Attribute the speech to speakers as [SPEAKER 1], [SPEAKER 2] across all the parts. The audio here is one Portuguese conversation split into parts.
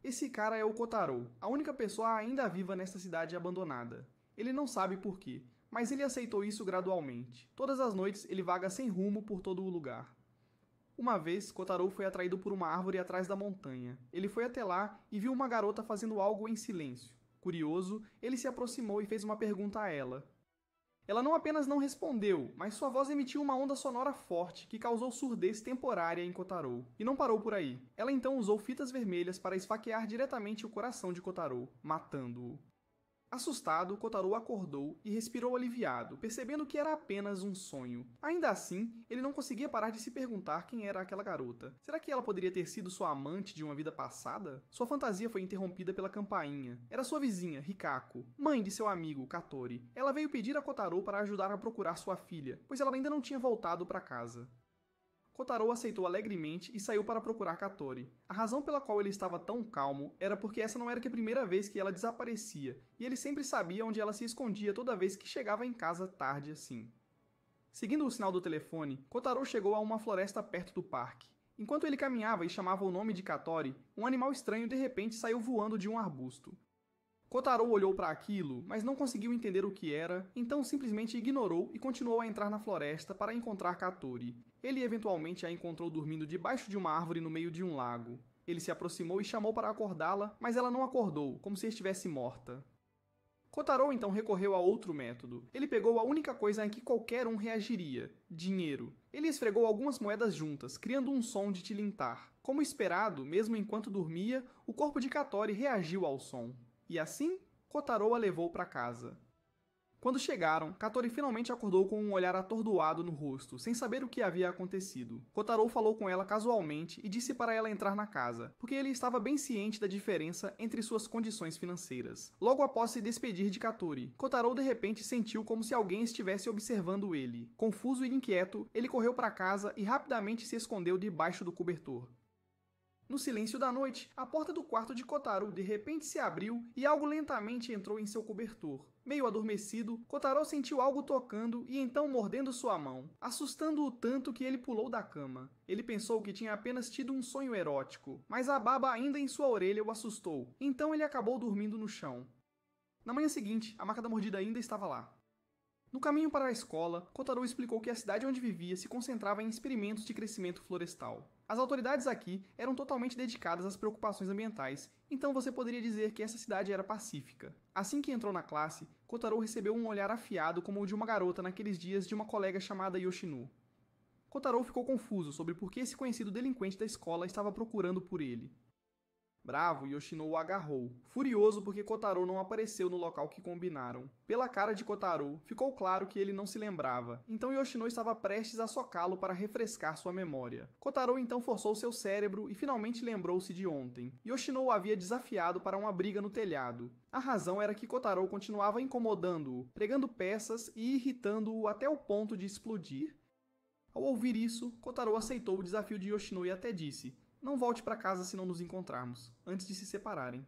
[SPEAKER 1] Esse cara é o Kotaro, a única pessoa ainda viva nesta cidade abandonada. Ele não sabe por quê, mas ele aceitou isso gradualmente. Todas as noites ele vaga sem rumo por todo o lugar. Uma vez, Kotaro foi atraído por uma árvore atrás da montanha. Ele foi até lá e viu uma garota fazendo algo em silêncio. Curioso, ele se aproximou e fez uma pergunta a ela. Ela não apenas não respondeu, mas sua voz emitiu uma onda sonora forte que causou surdez temporária em Kotaro. E não parou por aí. Ela então usou fitas vermelhas para esfaquear diretamente o coração de Kotaro, matando-o. Assustado, Kotaro acordou e respirou aliviado, percebendo que era apenas um sonho. Ainda assim, ele não conseguia parar de se perguntar quem era aquela garota. Será que ela poderia ter sido sua amante de uma vida passada? Sua fantasia foi interrompida pela campainha. Era sua vizinha, Hikako, mãe de seu amigo, Katori. Ela veio pedir a Kotaro para ajudar a procurar sua filha, pois ela ainda não tinha voltado para casa. Kotaro aceitou alegremente e saiu para procurar Katori. A razão pela qual ele estava tão calmo era porque essa não era a primeira vez que ela desaparecia, e ele sempre sabia onde ela se escondia toda vez que chegava em casa tarde assim. Seguindo o sinal do telefone, Kotaro chegou a uma floresta perto do parque. Enquanto ele caminhava e chamava o nome de Katori, um animal estranho de repente saiu voando de um arbusto. Kotaro olhou para aquilo, mas não conseguiu entender o que era, então simplesmente ignorou e continuou a entrar na floresta para encontrar Katori. Ele eventualmente a encontrou dormindo debaixo de uma árvore no meio de um lago. Ele se aproximou e chamou para acordá-la, mas ela não acordou, como se estivesse morta. Kotaro então recorreu a outro método. Ele pegou a única coisa em que qualquer um reagiria: dinheiro. Ele esfregou algumas moedas juntas, criando um som de tilintar. Como esperado, mesmo enquanto dormia, o corpo de Katori reagiu ao som. E assim, Kotaro a levou para casa. Quando chegaram, Katori finalmente acordou com um olhar atordoado no rosto, sem saber o que havia acontecido. Kotaro falou com ela casualmente e disse para ela entrar na casa, porque ele estava bem ciente da diferença entre suas condições financeiras. Logo após se despedir de Katori, Kotaro de repente sentiu como se alguém estivesse observando ele. Confuso e inquieto, ele correu para casa e rapidamente se escondeu debaixo do cobertor. No silêncio da noite, a porta do quarto de Kotaro de repente se abriu e algo lentamente entrou em seu cobertor. Meio adormecido, Kotaro sentiu algo tocando e então mordendo sua mão, assustando-o tanto que ele pulou da cama. Ele pensou que tinha apenas tido um sonho erótico, mas a baba ainda em sua orelha o assustou, então ele acabou dormindo no chão. Na manhã seguinte, a marca da mordida ainda estava lá. No caminho para a escola, Kotaro explicou que a cidade onde vivia se concentrava em experimentos de crescimento florestal. As autoridades aqui eram totalmente dedicadas às preocupações ambientais, então você poderia dizer que essa cidade era pacífica. Assim que entrou na classe, Kotaro recebeu um olhar afiado como o de uma garota naqueles dias de uma colega chamada Yoshino. Kotaro ficou confuso sobre por que esse conhecido delinquente da escola estava procurando por ele. Bravo, Yoshino o agarrou, furioso porque Kotaro não apareceu no local que combinaram. Pela cara de Kotaro, ficou claro que ele não se lembrava, então Yoshino estava prestes a socá-lo para refrescar sua memória. Kotaro então forçou seu cérebro e finalmente lembrou-se de ontem. Yoshino o havia desafiado para uma briga no telhado. A razão era que Kotaro continuava incomodando-o, pregando peças e irritando-o até o ponto de explodir. Ao ouvir isso, Kotaro aceitou o desafio de Yoshino e até disse: "Não volte para casa se não nos encontrarmos", antes de se separarem.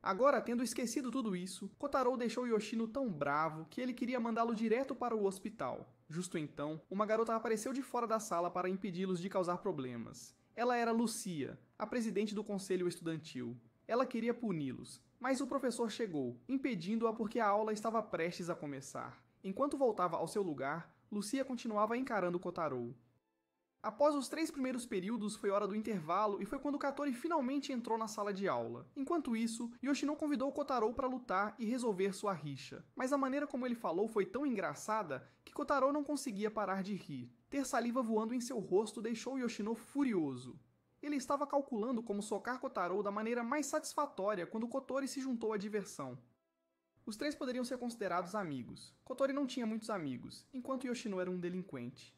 [SPEAKER 1] Agora, tendo esquecido tudo isso, Kotaro deixou Yoshino tão bravo que ele queria mandá-lo direto para o hospital. Justo então, uma garota apareceu de fora da sala para impedi-los de causar problemas. Ela era Lucia, a presidente do conselho estudantil. Ela queria puni-los, mas o professor chegou, impedindo-a porque a aula estava prestes a começar. Enquanto voltava ao seu lugar, Lucia continuava encarando Kotaro. Após os 3 primeiros períodos, foi hora do intervalo e foi quando Katori finalmente entrou na sala de aula. Enquanto isso, Yoshino convidou Kotaro para lutar e resolver sua rixa. Mas a maneira como ele falou foi tão engraçada que Kotaro não conseguia parar de rir. Ter saliva voando em seu rosto deixou Yoshino furioso. Ele estava calculando como socar Kotaro da maneira mais satisfatória quando Kotori se juntou à diversão. Os 3 poderiam ser considerados amigos. Kotori não tinha muitos amigos, enquanto Yoshino era um delinquente.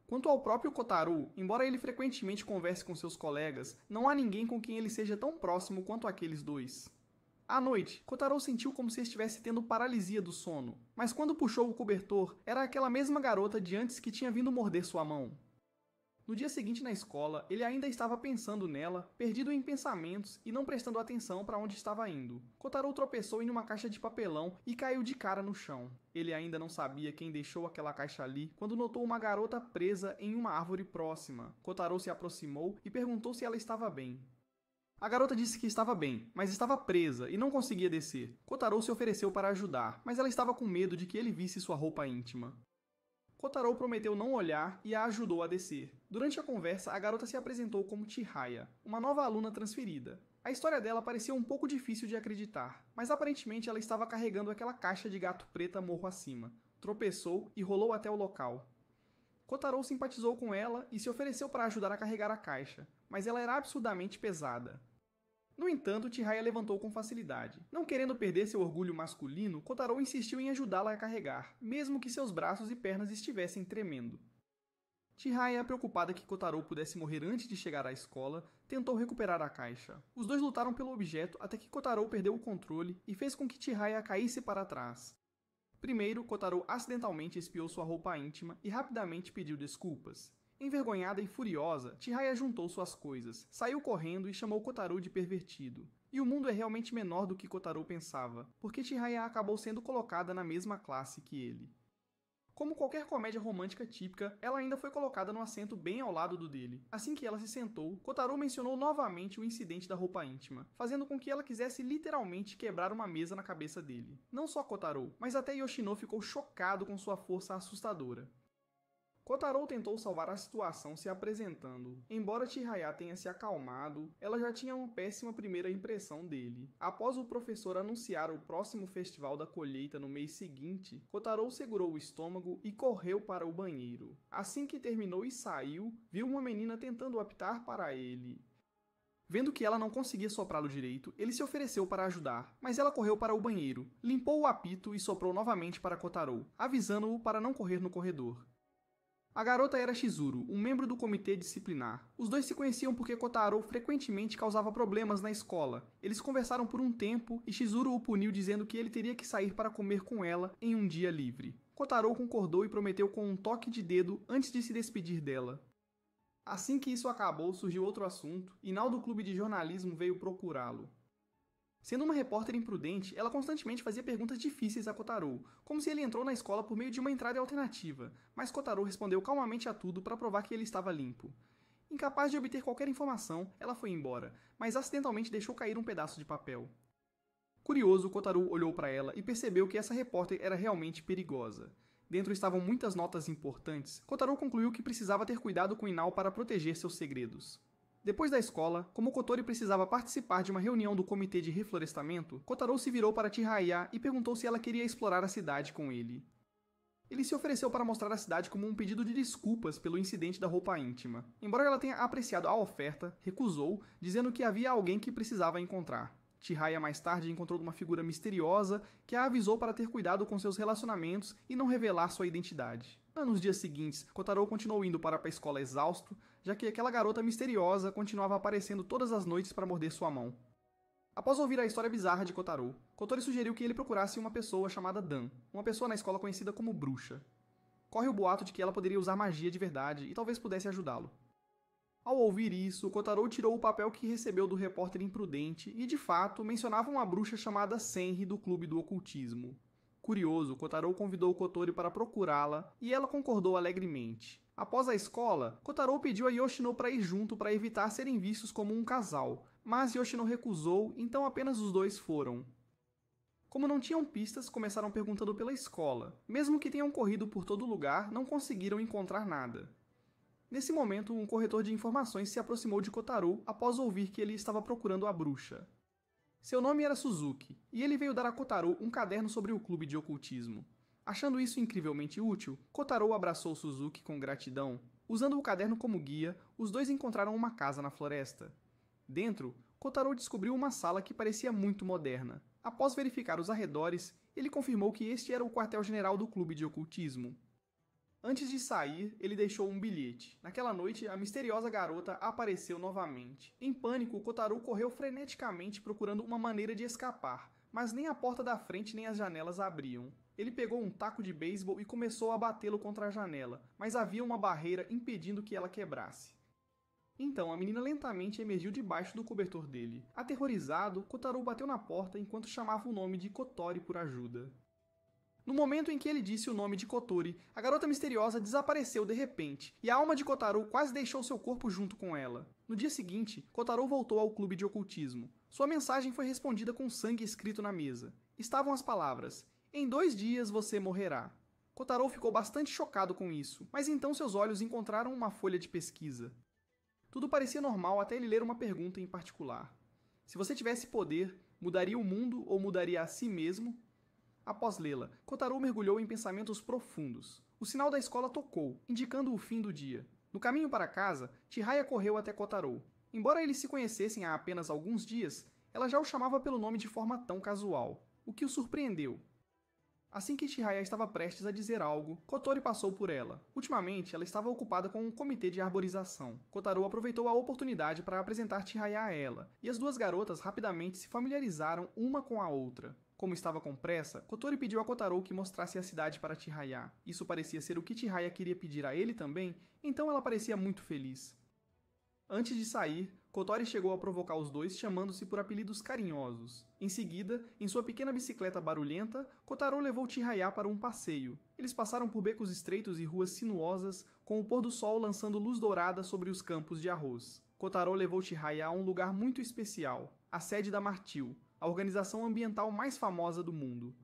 [SPEAKER 1] Quanto ao próprio Kotaro, embora ele frequentemente converse com seus colegas, não há ninguém com quem ele seja tão próximo quanto aqueles dois. À noite, Kotaro sentiu como se estivesse tendo paralisia do sono, mas quando puxou o cobertor, era aquela mesma garota de antes que tinha vindo morder sua mão. No dia seguinte na escola, ele ainda estava pensando nela, perdido em pensamentos e não prestando atenção para onde estava indo. Kotaro tropeçou em uma caixa de papelão e caiu de cara no chão. Ele ainda não sabia quem deixou aquela caixa ali quando notou uma garota presa em uma árvore próxima. Kotaro se aproximou e perguntou se ela estava bem. A garota disse que estava bem, mas estava presa e não conseguia descer. Kotaro se ofereceu para ajudar, mas ela estava com medo de que ele visse sua roupa íntima. Kotaro prometeu não olhar e a ajudou a descer. Durante a conversa, a garota se apresentou como Chihaya, uma nova aluna transferida. A história dela parecia um pouco difícil de acreditar, mas aparentemente ela estava carregando aquela caixa de gato preta morro acima. Tropeçou e rolou até o local. Kotaro simpatizou com ela e se ofereceu para ajudar a carregar a caixa, mas ela era absurdamente pesada. No entanto, Chihaya levantou com facilidade. Não querendo perder seu orgulho masculino, Kotaro insistiu em ajudá-la a carregar, mesmo que seus braços e pernas estivessem tremendo. Chihaya, preocupada que Kotaro pudesse morrer antes de chegar à escola, tentou recuperar a caixa. Os dois lutaram pelo objeto até que Kotaro perdeu o controle e fez com que Chihaya caísse para trás. Primeiro, Kotaro acidentalmente espiou sua roupa íntima e rapidamente pediu desculpas. Envergonhada e furiosa, Chihaya juntou suas coisas, saiu correndo e chamou Kotaro de pervertido. E o mundo é realmente menor do que Kotaro pensava, porque Chihaya acabou sendo colocada na mesma classe que ele. Como qualquer comédia romântica típica, ela ainda foi colocada no assento bem ao lado do dele. Assim que ela se sentou, Kotaro mencionou novamente o incidente da roupa íntima, fazendo com que ela quisesse literalmente quebrar uma mesa na cabeça dele. Não só Kotaro, mas até Yoshino ficou chocado com sua força assustadora. Kotaro tentou salvar a situação se apresentando. Embora Chihaya tenha se acalmado, ela já tinha uma péssima primeira impressão dele. Após o professor anunciar o próximo festival da colheita no mês seguinte, Kotaro segurou o estômago e correu para o banheiro. Assim que terminou e saiu, viu uma menina tentando apitar para ele. Vendo que ela não conseguia soprá-lo direito, ele se ofereceu para ajudar, mas ela correu para o banheiro, limpou o apito e soprou novamente para Kotaro, avisando-o para não correr no corredor. A garota era Shizuru, um membro do comitê disciplinar. Os dois se conheciam porque Kotaro frequentemente causava problemas na escola. Eles conversaram por um tempo e Shizuru o puniu dizendo que ele teria que sair para comer com ela em um dia livre. Kotaro concordou e prometeu com um toque de dedo antes de se despedir dela. Assim que isso acabou, surgiu outro assunto e Nal do clube de jornalismo veio procurá-lo. Sendo uma repórter imprudente, ela constantemente fazia perguntas difíceis a Kotaro, como se ele entrou na escola por meio de uma entrada alternativa, mas Kotaro respondeu calmamente a tudo para provar que ele estava limpo. Incapaz de obter qualquer informação, ela foi embora, mas acidentalmente deixou cair um pedaço de papel. Curioso, Kotaro olhou para ela e percebeu que essa repórter era realmente perigosa. Dentro estavam muitas notas importantes. Kotaro concluiu que precisava ter cuidado com Inao para proteger seus segredos. Depois da escola, como Kotori precisava participar de uma reunião do comitê de reflorestamento, Kotaro se virou para Chihaya e perguntou se ela queria explorar a cidade com ele. Ele se ofereceu para mostrar a cidade como um pedido de desculpas pelo incidente da roupa íntima. Embora ela tenha apreciado a oferta, recusou, dizendo que havia alguém que precisava encontrar. Chihaya mais tarde encontrou uma figura misteriosa que a avisou para ter cuidado com seus relacionamentos e não revelar sua identidade. Nos dias seguintes, Kotaro continuou indo para a escola exausto, já que aquela garota misteriosa continuava aparecendo todas as noites para morder sua mão. Após ouvir a história bizarra de Kotaro, Kotori sugeriu que ele procurasse uma pessoa chamada Dan, uma pessoa na escola conhecida como bruxa. Corre o boato de que ela poderia usar magia de verdade e talvez pudesse ajudá-lo. Ao ouvir isso, Kotaro tirou o papel que recebeu do repórter imprudente e, de fato, mencionava uma bruxa chamada Senri do Clube do Ocultismo. Curioso, Kotaro convidou Kotori para procurá-la e ela concordou alegremente. Após a escola, Kotaro pediu a Yoshino para ir junto para evitar serem vistos como um casal, mas Yoshino recusou, então apenas os dois foram. Como não tinham pistas, começaram perguntando pela escola. Mesmo que tenham corrido por todo lugar, não conseguiram encontrar nada. Nesse momento, um corretor de informações se aproximou de Kotaro após ouvir que ele estava procurando a bruxa. Seu nome era Suzuki, e ele veio dar a Kotaro um caderno sobre o clube de ocultismo. Achando isso incrivelmente útil, Kotaro abraçou Suzuki com gratidão. Usando o caderno como guia, os dois encontraram uma casa na floresta. Dentro, Kotaro descobriu uma sala que parecia muito moderna. Após verificar os arredores, ele confirmou que este era o quartel-general do clube de ocultismo. Antes de sair, ele deixou um bilhete. Naquela noite, a misteriosa garota apareceu novamente. Em pânico, Kotaro correu freneticamente procurando uma maneira de escapar, mas nem a porta da frente nem as janelas abriam. Ele pegou um taco de beisebol e começou a batê-lo contra a janela, mas havia uma barreira impedindo que ela quebrasse. Então, a menina lentamente emergiu debaixo do cobertor dele. Aterrorizado, Kotaro bateu na porta enquanto chamava o nome de Kotori por ajuda. No momento em que ele disse o nome de Kotori, a garota misteriosa desapareceu de repente, e a alma de Kotaro quase deixou seu corpo junto com ela. No dia seguinte, Kotaro voltou ao clube de ocultismo. Sua mensagem foi respondida com sangue escrito na mesa. Estavam as palavras: "Em 2 dias você morrerá." Kotaro ficou bastante chocado com isso, mas então seus olhos encontraram uma folha de pesquisa. Tudo parecia normal até ele ler uma pergunta em particular. Se você tivesse poder, mudaria o mundo ou mudaria a si mesmo? Após lê-la, Kotaro mergulhou em pensamentos profundos. O sinal da escola tocou, indicando o fim do dia. No caminho para casa, Chihaya correu até Kotaro. Embora eles se conhecessem há apenas alguns dias, ela já o chamava pelo nome de forma tão casual, o que o surpreendeu. Assim que Chihaya estava prestes a dizer algo, Kotori passou por ela. Ultimamente, ela estava ocupada com um comitê de arborização. Kotaro aproveitou a oportunidade para apresentar Chihaya a ela, e as duas garotas rapidamente se familiarizaram uma com a outra. Como estava com pressa, Kotori pediu a Kotaro que mostrasse a cidade para Chihaya. Isso parecia ser o que Chihaya queria pedir a ele também, então ela parecia muito feliz. Antes de sair, Kotori chegou a provocar os dois chamando-se por apelidos carinhosos. Em seguida, em sua pequena bicicleta barulhenta, Kotaro levou Chihaya para um passeio. Eles passaram por becos estreitos e ruas sinuosas, com o pôr do sol lançando luz dourada sobre os campos de arroz. Kotaro levou Chihaya a um lugar muito especial, a sede da Martil, a organização ambiental mais famosa do mundo.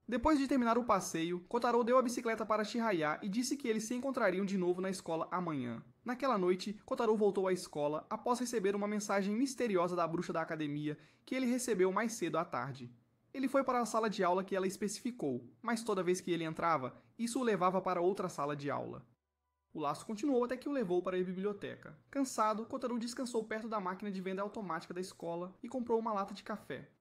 [SPEAKER 1] Depois de terminar o passeio, Kotaro deu a bicicleta para Chihaya e disse que eles se encontrariam de novo na escola amanhã. Naquela noite, Kotaro voltou à escola após receber uma mensagem misteriosa da bruxa da academia que ele recebeu mais cedo à tarde. Ele foi para a sala de aula que ela especificou, mas toda vez que ele entrava, isso o levava para outra sala de aula. O laço continuou até que o levou para a biblioteca. Cansado, Kotaro descansou perto da máquina de venda automática da escola e comprou uma lata de café.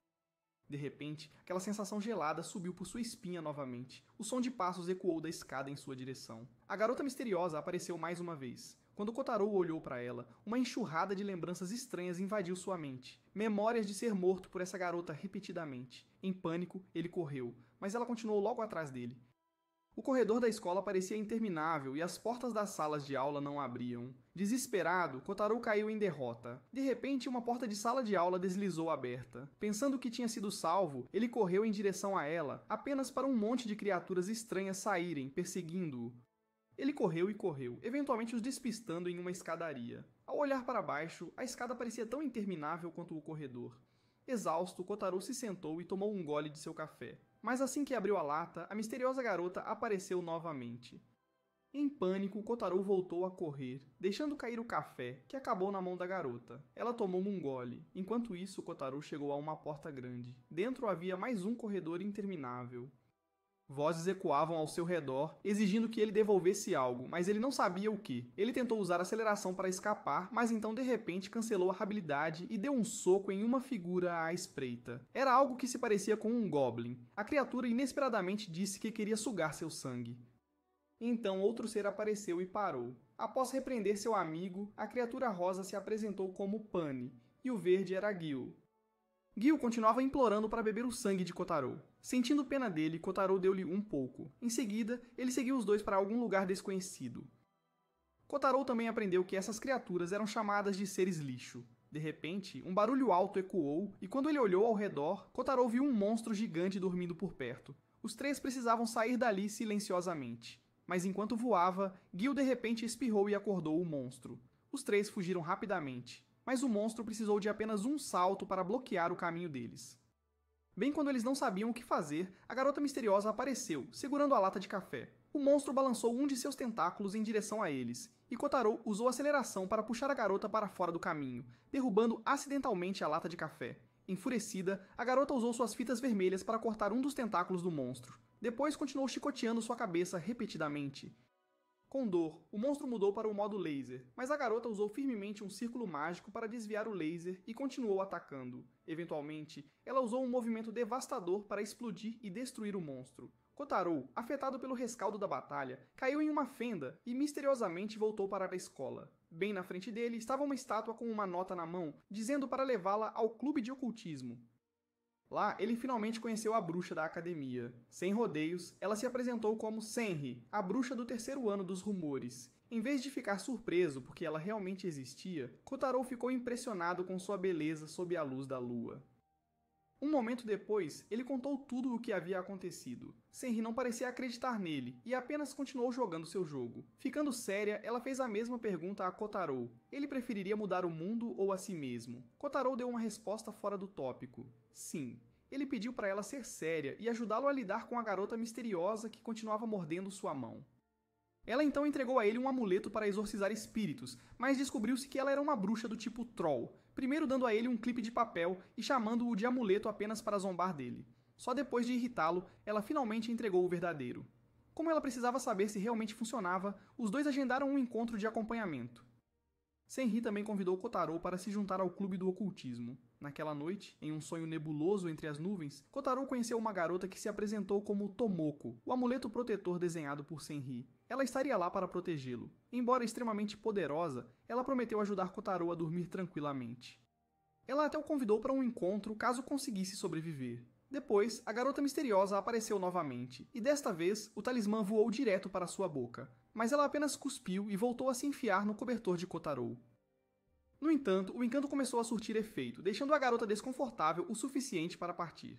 [SPEAKER 1] De repente, aquela sensação gelada subiu por sua espinha novamente. O som de passos ecoou da escada em sua direção. A garota misteriosa apareceu mais uma vez. Quando Kotaro olhou para ela, uma enxurrada de lembranças estranhas invadiu sua mente. Memórias de ser morto por essa garota repetidamente. Em pânico, ele correu, mas ela continuou logo atrás dele. O corredor da escola parecia interminável e as portas das salas de aula não abriam. Desesperado, Kotaro caiu em derrota. De repente, uma porta de sala de aula deslizou aberta. Pensando que tinha sido salvo, ele correu em direção a ela, apenas para um monte de criaturas estranhas saírem, perseguindo-o. Ele correu e correu, eventualmente os despistando em uma escadaria. Ao olhar para baixo, a escada parecia tão interminável quanto o corredor. Exausto, Kotaro se sentou e tomou um gole de seu café. Mas assim que abriu a lata, a misteriosa garota apareceu novamente. Em pânico, Kotaro voltou a correr, deixando cair o café, que acabou na mão da garota. Ela tomou um gole. Enquanto isso, Kotaro chegou a uma porta grande. Dentro havia mais um corredor interminável. Vozes ecoavam ao seu redor, exigindo que ele devolvesse algo, mas ele não sabia o que. Ele tentou usar a aceleração para escapar, mas então de repente cancelou a habilidade e deu um soco em uma figura à espreita. Era algo que se parecia com um goblin. A criatura inesperadamente disse que queria sugar seu sangue. Então outro ser apareceu e parou. Após repreender seu amigo, a criatura rosa se apresentou como Pani, e o verde era Gil. Gil continuava implorando para beber o sangue de Kotaro. Sentindo pena dele, Kotaro deu-lhe um pouco. Em seguida, ele seguiu os dois para algum lugar desconhecido. Kotaro também aprendeu que essas criaturas eram chamadas de seres lixo. De repente, um barulho alto ecoou, e quando ele olhou ao redor, Kotaro viu um monstro gigante dormindo por perto. Os três precisavam sair dali silenciosamente. Mas enquanto voava, Gil de repente espirrou e acordou o monstro. Os três fugiram rapidamente. Mas o monstro precisou de apenas um salto para bloquear o caminho deles. Bem quando eles não sabiam o que fazer, a garota misteriosa apareceu, segurando a lata de café. O monstro balançou um de seus tentáculos em direção a eles, e Kotaro usou a aceleração para puxar a garota para fora do caminho, derrubando acidentalmente a lata de café. Enfurecida, a garota usou suas fitas vermelhas para cortar um dos tentáculos do monstro. Depois continuou chicoteando sua cabeça repetidamente. Com dor, o monstro mudou para o modo laser, mas a garota usou firmemente um círculo mágico para desviar o laser e continuou atacando. Eventualmente, ela usou um movimento devastador para explodir e destruir o monstro. Kotaro, afetado pelo rescaldo da batalha, caiu em uma fenda e misteriosamente voltou para a escola. Bem na frente dele estava uma estátua com uma nota na mão, dizendo para levá-la ao clube de ocultismo. Lá, ele finalmente conheceu a bruxa da academia. Sem rodeios, ela se apresentou como Senri, a bruxa do 3º ano dos rumores. Em vez de ficar surpreso porque ela realmente existia, Kotaro ficou impressionado com sua beleza sob a luz da lua. Um momento depois, ele contou tudo o que havia acontecido. Senri não parecia acreditar nele e apenas continuou jogando seu jogo. Ficando séria, ela fez a mesma pergunta a Kotaro. Ele preferiria mudar o mundo ou a si mesmo? Kotaro deu uma resposta fora do tópico. Sim. Ele pediu para ela ser séria e ajudá-lo a lidar com a garota misteriosa que continuava mordendo sua mão. Ela então entregou a ele um amuleto para exorcizar espíritos, mas descobriu-se que ela era uma bruxa do tipo Troll, primeiro dando a ele um clipe de papel e chamando-o de amuleto apenas para zombar dele. Só depois de irritá-lo, ela finalmente entregou o verdadeiro. Como ela precisava saber se realmente funcionava, os dois agendaram um encontro de acompanhamento. Senri também convidou Kotaro para se juntar ao clube do ocultismo. Naquela noite, em um sonho nebuloso entre as nuvens, Kotaro conheceu uma garota que se apresentou como Tomoko, o amuleto protetor desenhado por Senri. Ela estaria lá para protegê-lo. Embora extremamente poderosa, ela prometeu ajudar Kotaro a dormir tranquilamente. Ela até o convidou para um encontro caso conseguisse sobreviver. Depois, a garota misteriosa apareceu novamente, e desta vez o talismã voou direto para sua boca, mas ela apenas cuspiu e voltou a se enfiar no cobertor de Kotaro. No entanto, o encanto começou a surtir efeito, deixando a garota desconfortável o suficiente para partir.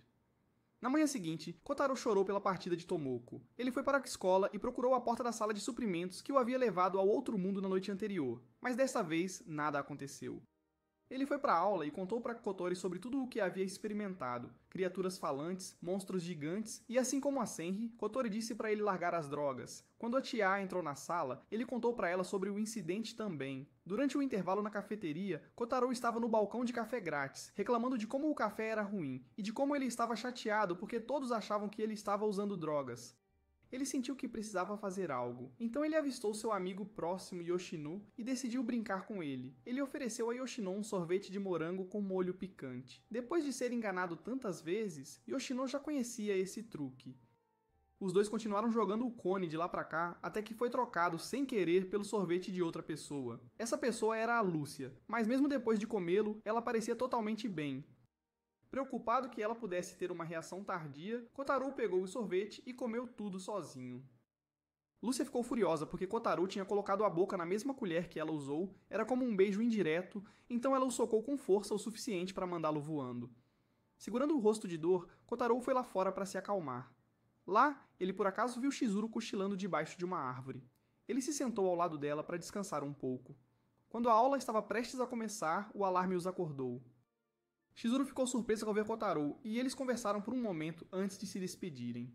[SPEAKER 1] Na manhã seguinte, Kotaro chorou pela partida de Tomoko. Ele foi para a escola e procurou a porta da sala de suprimentos que o havia levado ao outro mundo na noite anterior, mas desta vez nada aconteceu. Ele foi para a aula e contou para Kotori sobre tudo o que havia experimentado, criaturas falantes, monstros gigantes, e assim como a Senri, Kotori disse para ele largar as drogas. Quando a Tia entrou na sala, ele contou para ela sobre o incidente também. Durante o intervalo na cafeteria, Kotaro estava no balcão de café grátis, reclamando de como o café era ruim, e de como ele estava chateado porque todos achavam que ele estava usando drogas. Ele sentiu que precisava fazer algo, então ele avistou seu amigo próximo Yoshino e decidiu brincar com ele. Ele ofereceu a Yoshino um sorvete de morango com molho picante. Depois de ser enganado tantas vezes, Yoshino já conhecia esse truque. Os dois continuaram jogando o cone de lá pra cá até que foi trocado sem querer pelo sorvete de outra pessoa. Essa pessoa era a Lúcia, mas mesmo depois de comê-lo, ela parecia totalmente bem. Preocupado que ela pudesse ter uma reação tardia, Kotaro pegou o sorvete e comeu tudo sozinho. Lúcia ficou furiosa porque Kotaro tinha colocado a boca na mesma colher que ela usou, era como um beijo indireto, então ela o socou com força o suficiente para mandá-lo voando. Segurando o rosto de dor, Kotaro foi lá fora para se acalmar. Lá, ele por acaso viu Chizuru cochilando debaixo de uma árvore. Ele se sentou ao lado dela para descansar um pouco. Quando a aula estava prestes a começar, o alarme os acordou. Chizuru ficou surpresa ao ver Kotaro, e eles conversaram por um momento antes de se despedirem.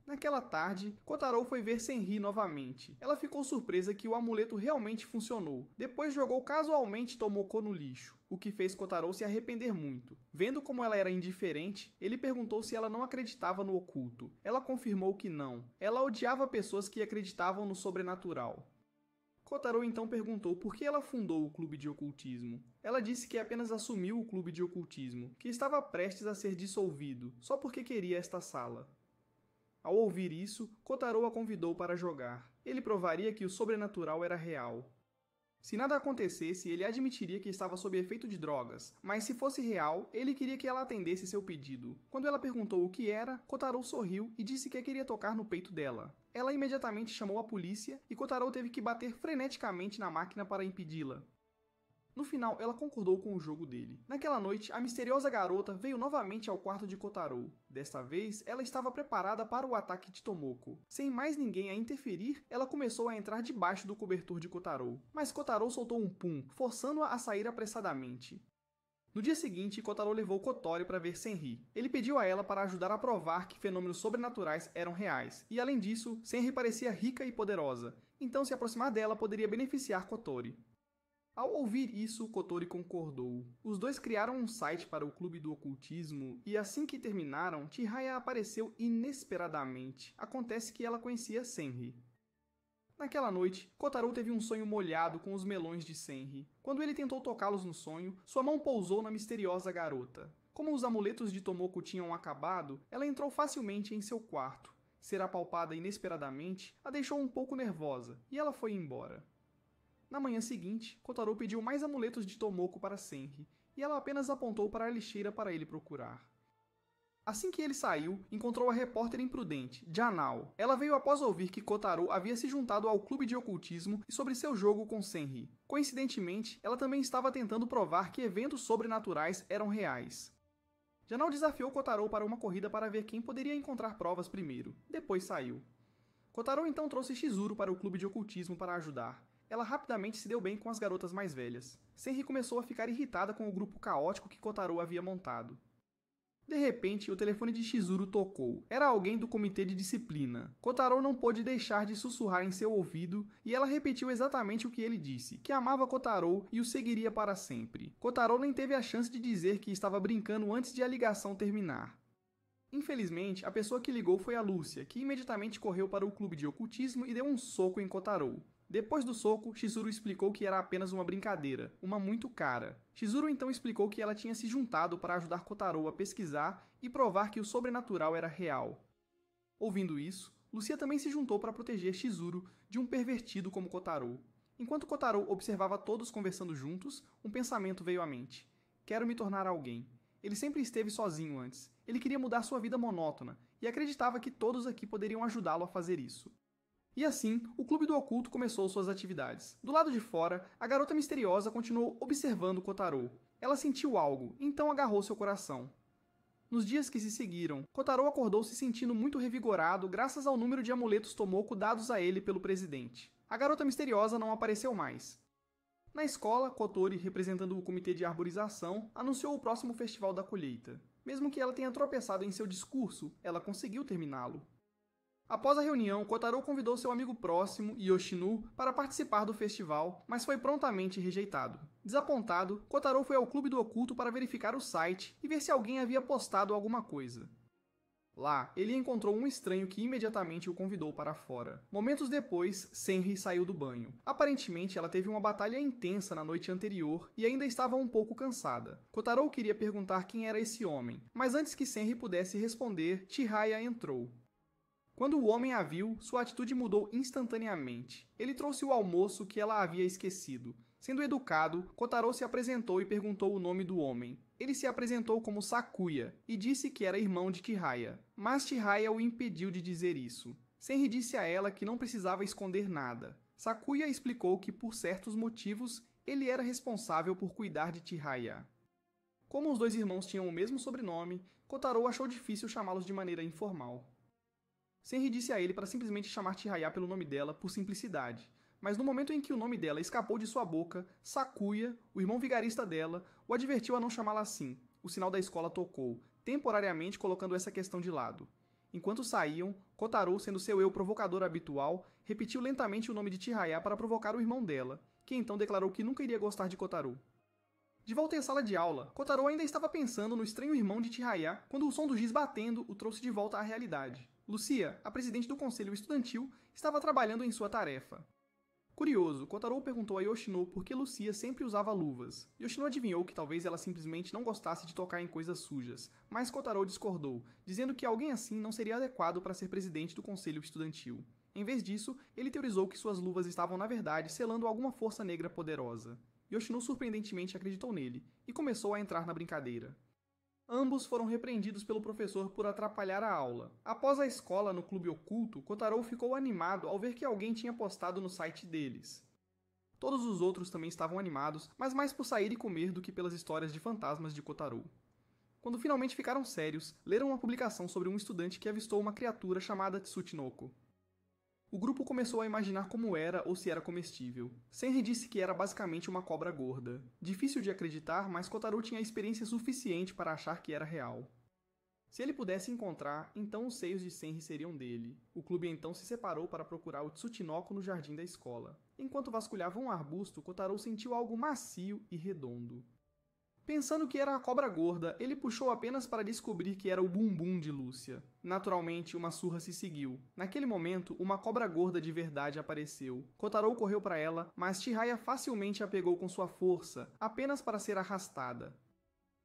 [SPEAKER 1] Naquela tarde, Kotaro foi ver Senri novamente. Ela ficou surpresa que o amuleto realmente funcionou. Depois jogou casualmente Tomoko no lixo, o que fez Kotaro se arrepender muito. Vendo como ela era indiferente, ele perguntou se ela não acreditava no oculto. Ela confirmou que não. Ela odiava pessoas que acreditavam no sobrenatural. Kotaro então perguntou por que ela fundou o clube de ocultismo. Ela disse que apenas assumiu o clube de ocultismo, que estava prestes a ser dissolvido, só porque queria esta sala. Ao ouvir isso, Kotaro a convidou para jogar. Ele provaria que o sobrenatural era real. Se nada acontecesse, ele admitiria que estava sob efeito de drogas, mas se fosse real, ele queria que ela atendesse seu pedido. Quando ela perguntou o que era, Kotaro sorriu e disse que queria tocar no peito dela. Ela imediatamente chamou a polícia e Kotaro teve que bater freneticamente na máquina para impedi-la. No final, ela concordou com o jogo dele. Naquela noite, a misteriosa garota veio novamente ao quarto de Kotaro. Desta vez, ela estava preparada para o ataque de Tomoko. Sem mais ninguém a interferir, ela começou a entrar debaixo do cobertor de Kotaro. Mas Kotaro soltou um pum, forçando-a a sair apressadamente. No dia seguinte, Kotaro levou Kotori para ver Senri. Ele pediu a ela para ajudar a provar que fenômenos sobrenaturais eram reais. E além disso, Senri parecia rica e poderosa. Então se aproximar dela poderia beneficiar Kotori. Ao ouvir isso, Kotori concordou. Os dois criaram um site para o clube do ocultismo e assim que terminaram, Chihaya apareceu inesperadamente. Acontece que ela conhecia Senri. Naquela noite, Kotaro teve um sonho molhado com os melões de Senri. Quando ele tentou tocá-los no sonho, sua mão pousou na misteriosa garota. Como os amuletos de Tomoko tinham acabado, ela entrou facilmente em seu quarto. Ser apalpada inesperadamente a deixou um pouco nervosa, e ela foi embora. Na manhã seguinte, Kotaro pediu mais amuletos de Tomoko para Senri, e ela apenas apontou para a lixeira para ele procurar. Assim que ele saiu, encontrou a repórter imprudente, Janao. Ela veio após ouvir que Kotaro havia se juntado ao clube de ocultismo e sobre seu jogo com Senri. Coincidentemente, ela também estava tentando provar que eventos sobrenaturais eram reais. Janal desafiou Kotaro para uma corrida para ver quem poderia encontrar provas primeiro. Depois saiu. Kotaro então trouxe Chizuru para o clube de ocultismo para ajudar. Ela rapidamente se deu bem com as garotas mais velhas. Senri começou a ficar irritada com o grupo caótico que Kotaro havia montado. De repente, o telefone de Chizuru tocou. Era alguém do comitê de disciplina. Kotaro não pôde deixar de sussurrar em seu ouvido e ela repetiu exatamente o que ele disse, que amava Kotaro e o seguiria para sempre. Kotaro nem teve a chance de dizer que estava brincando antes de a ligação terminar. Infelizmente, a pessoa que ligou foi a Lúcia, que imediatamente correu para o clube de ocultismo e deu um soco em Kotaro. Depois do soco, Chizuru explicou que era apenas uma brincadeira, uma muito cara. Chizuru então explicou que ela tinha se juntado para ajudar Kotaro a pesquisar e provar que o sobrenatural era real. Ouvindo isso, Lúcia também se juntou para proteger Chizuru de um pervertido como Kotaro. Enquanto Kotaro observava todos conversando juntos, um pensamento veio à mente. Quero me tornar alguém. Ele sempre esteve sozinho antes. Ele queria mudar sua vida monótona e acreditava que todos aqui poderiam ajudá-lo a fazer isso. E assim, o Clube do Oculto começou suas atividades. Do lado de fora, a garota misteriosa continuou observando Kotaro. Ela sentiu algo, então agarrou seu coração. Nos dias que se seguiram, Kotaro acordou se sentindo muito revigorado graças ao número de amuletos Tomoko dados a ele pelo presidente. A garota misteriosa não apareceu mais. Na escola, Kotori, representando o comitê de arborização, anunciou o próximo festival da colheita. Mesmo que ela tenha tropeçado em seu discurso, ela conseguiu terminá-lo. Após a reunião, Kotaro convidou seu amigo próximo, Yoshinu, para participar do festival, mas foi prontamente rejeitado. Desapontado, Kotaro foi ao Clube do Oculto para verificar o site e ver se alguém havia postado alguma coisa. Lá, ele encontrou um estranho que imediatamente o convidou para fora. Momentos depois, Senri saiu do banho. Aparentemente, ela teve uma batalha intensa na noite anterior e ainda estava um pouco cansada. Kotaro queria perguntar quem era esse homem, mas antes que Senri pudesse responder, Chihaya entrou. Quando o homem a viu, sua atitude mudou instantaneamente. Ele trouxe o almoço que ela havia esquecido. Sendo educado, Kotaro se apresentou e perguntou o nome do homem. Ele se apresentou como Sakuya e disse que era irmão de Chihaya. Mas Chihaya o impediu de dizer isso. Senri disse a ela que não precisava esconder nada. Sakuya explicou que, por certos motivos, ele era responsável por cuidar de Chihaya. Como os dois irmãos tinham o mesmo sobrenome, Kotaro achou difícil chamá-los de maneira informal. Senri disse a ele para simplesmente chamar Chihaya pelo nome dela por simplicidade, mas no momento em que o nome dela escapou de sua boca, Sakuya, o irmão vigarista dela, o advertiu a não chamá-la assim. O sinal da escola tocou, temporariamente colocando essa questão de lado. Enquanto saíam, Kotaro, sendo seu eu provocador habitual, repetiu lentamente o nome de Chihaya para provocar o irmão dela, que então declarou que nunca iria gostar de Kotaro. De volta à sala de aula, Kotaro ainda estava pensando no estranho irmão de Chihaya quando o som do giz batendo o trouxe de volta à realidade. Lucia, a presidente do conselho estudantil, estava trabalhando em sua tarefa. Curioso, Kotaro perguntou a Yoshino por que Lucia sempre usava luvas. Yoshino adivinhou que talvez ela simplesmente não gostasse de tocar em coisas sujas, mas Kotaro discordou, dizendo que alguém assim não seria adequado para ser presidente do conselho estudantil. Em vez disso, ele teorizou que suas luvas estavam na verdade selando alguma força negra poderosa. Yoshino surpreendentemente acreditou nele, e começou a entrar na brincadeira. Ambos foram repreendidos pelo professor por atrapalhar a aula. Após a escola no clube oculto, Kotaro ficou animado ao ver que alguém tinha postado no site deles. Todos os outros também estavam animados, mas mais por sair e comer do que pelas histórias de fantasmas de Kotaro. Quando finalmente ficaram sérios, leram uma publicação sobre um estudante que avistou uma criatura chamada Tsuchinoko. O grupo começou a imaginar como era ou se era comestível. Senri disse que era basicamente uma cobra gorda. Difícil de acreditar, mas Kotaro tinha experiência suficiente para achar que era real. Se ele pudesse encontrar, então os seios de Senri seriam dele. O clube então se separou para procurar o Tsuchinoko no jardim da escola. Enquanto vasculhava um arbusto, Kotaro sentiu algo macio e redondo. Pensando que era a cobra gorda, ele puxou apenas para descobrir que era o bumbum de Lúcia. Naturalmente, uma surra se seguiu. Naquele momento, uma cobra gorda de verdade apareceu. Kotaro correu para ela, mas Chihaya facilmente a pegou com sua força, apenas para ser arrastada.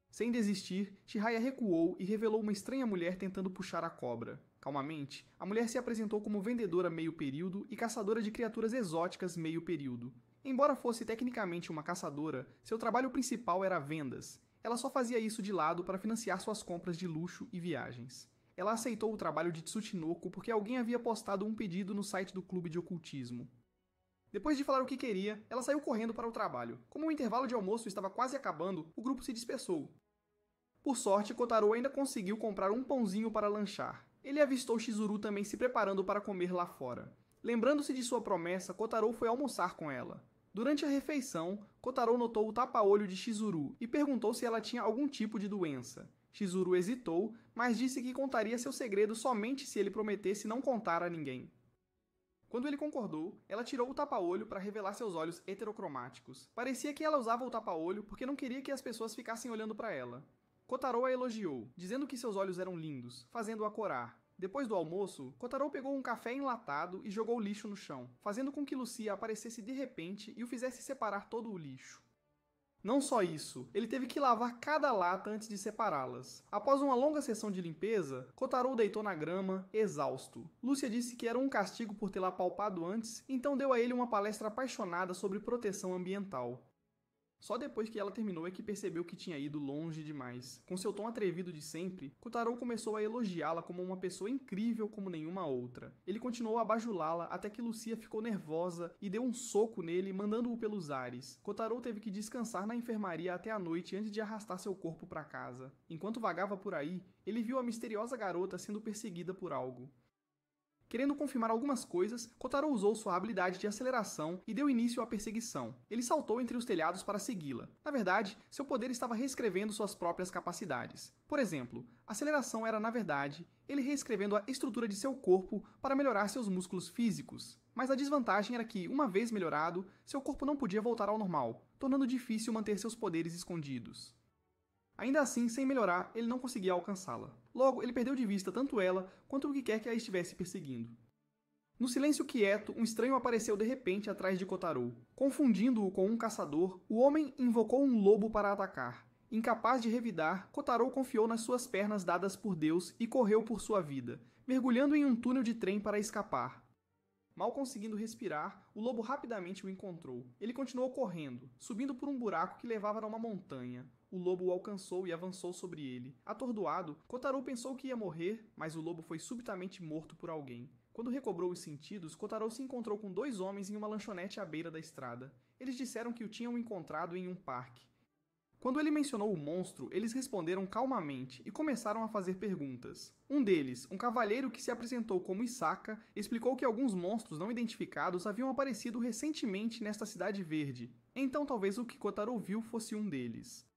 [SPEAKER 1] Sem desistir, Chihaya recuou e revelou uma estranha mulher tentando puxar a cobra. Calmamente, a mulher se apresentou como vendedora meio período e caçadora de criaturas exóticas meio período. Embora fosse tecnicamente uma caçadora, seu trabalho principal era vendas. Ela só fazia isso de lado para financiar suas compras de luxo e viagens. Ela aceitou o trabalho de Tsuchinoko porque alguém havia postado um pedido no site do clube de ocultismo. Depois de falar o que queria, ela saiu correndo para o trabalho. Como o intervalo de almoço estava quase acabando, o grupo se dispersou. Por sorte, Kotaro ainda conseguiu comprar um pãozinho para lanchar. Ele avistou Chizuru também se preparando para comer lá fora. Lembrando-se de sua promessa, Kotaro foi almoçar com ela. Durante a refeição, Kotaro notou o tapa-olho de Chizuru e perguntou se ela tinha algum tipo de doença. Chizuru hesitou, mas disse que contaria seu segredo somente se ele prometesse não contar a ninguém. Quando ele concordou, ela tirou o tapa-olho para revelar seus olhos heterocromáticos. Parecia que ela usava o tapa-olho porque não queria que as pessoas ficassem olhando para ela. Kotaro a elogiou, dizendo que seus olhos eram lindos, fazendo-a corar. Depois do almoço, Kotaro pegou um café enlatado e jogou o lixo no chão, fazendo com que Lucia aparecesse de repente e o fizesse separar todo o lixo. Não só isso, ele teve que lavar cada lata antes de separá-las. Após uma longa sessão de limpeza, Kotaro deitou na grama, exausto. Lúcia disse que era um castigo por tê-la apalpado antes, então deu a ele uma palestra apaixonada sobre proteção ambiental. Só depois que ela terminou é que percebeu que tinha ido longe demais. Com seu tom atrevido de sempre, Kotaro começou a elogiá-la como uma pessoa incrível como nenhuma outra. Ele continuou a bajulá-la até que Lucia ficou nervosa e deu um soco nele, mandando-o pelos ares. Kotaro teve que descansar na enfermaria até a noite antes de arrastar seu corpo para casa. Enquanto vagava por aí, ele viu a misteriosa garota sendo perseguida por algo. Querendo confirmar algumas coisas, Kotaro usou sua habilidade de aceleração e deu início à perseguição. Ele saltou entre os telhados para segui-la. Na verdade, seu poder estava reescrevendo suas próprias capacidades. Por exemplo, a aceleração era, na verdade, ele reescrevendo a estrutura de seu corpo para melhorar seus músculos físicos. Mas a desvantagem era que, uma vez melhorado, seu corpo não podia voltar ao normal, tornando difícil manter seus poderes escondidos. Ainda assim, sem melhorar, ele não conseguia alcançá-la. Logo, ele perdeu de vista tanto ela quanto o que quer que a estivesse perseguindo. No silêncio quieto, um estranho apareceu de repente atrás de Kotaro. Confundindo-o com um caçador, o homem invocou um lobo para atacar. Incapaz de revidar, Kotaro confiou nas suas pernas dadas por Deus e correu por sua vida, mergulhando em um túnel de trem para escapar. Mal conseguindo respirar, o lobo rapidamente o encontrou. Ele continuou correndo, subindo por um buraco que levava a uma montanha. O lobo o alcançou e avançou sobre ele. Atordoado, Kotaro pensou que ia morrer, mas o lobo foi subitamente morto por alguém. Quando recobrou os sentidos, Kotaro se encontrou com dois homens em uma lanchonete à beira da estrada. Eles disseram que o tinham encontrado em um parque. Quando ele mencionou o monstro, eles responderam calmamente e começaram a fazer perguntas. Um deles, um cavalheiro que se apresentou como Isaka, explicou que alguns monstros não identificados haviam aparecido recentemente nesta cidade verde. Então talvez o que Kotaro viu fosse um deles.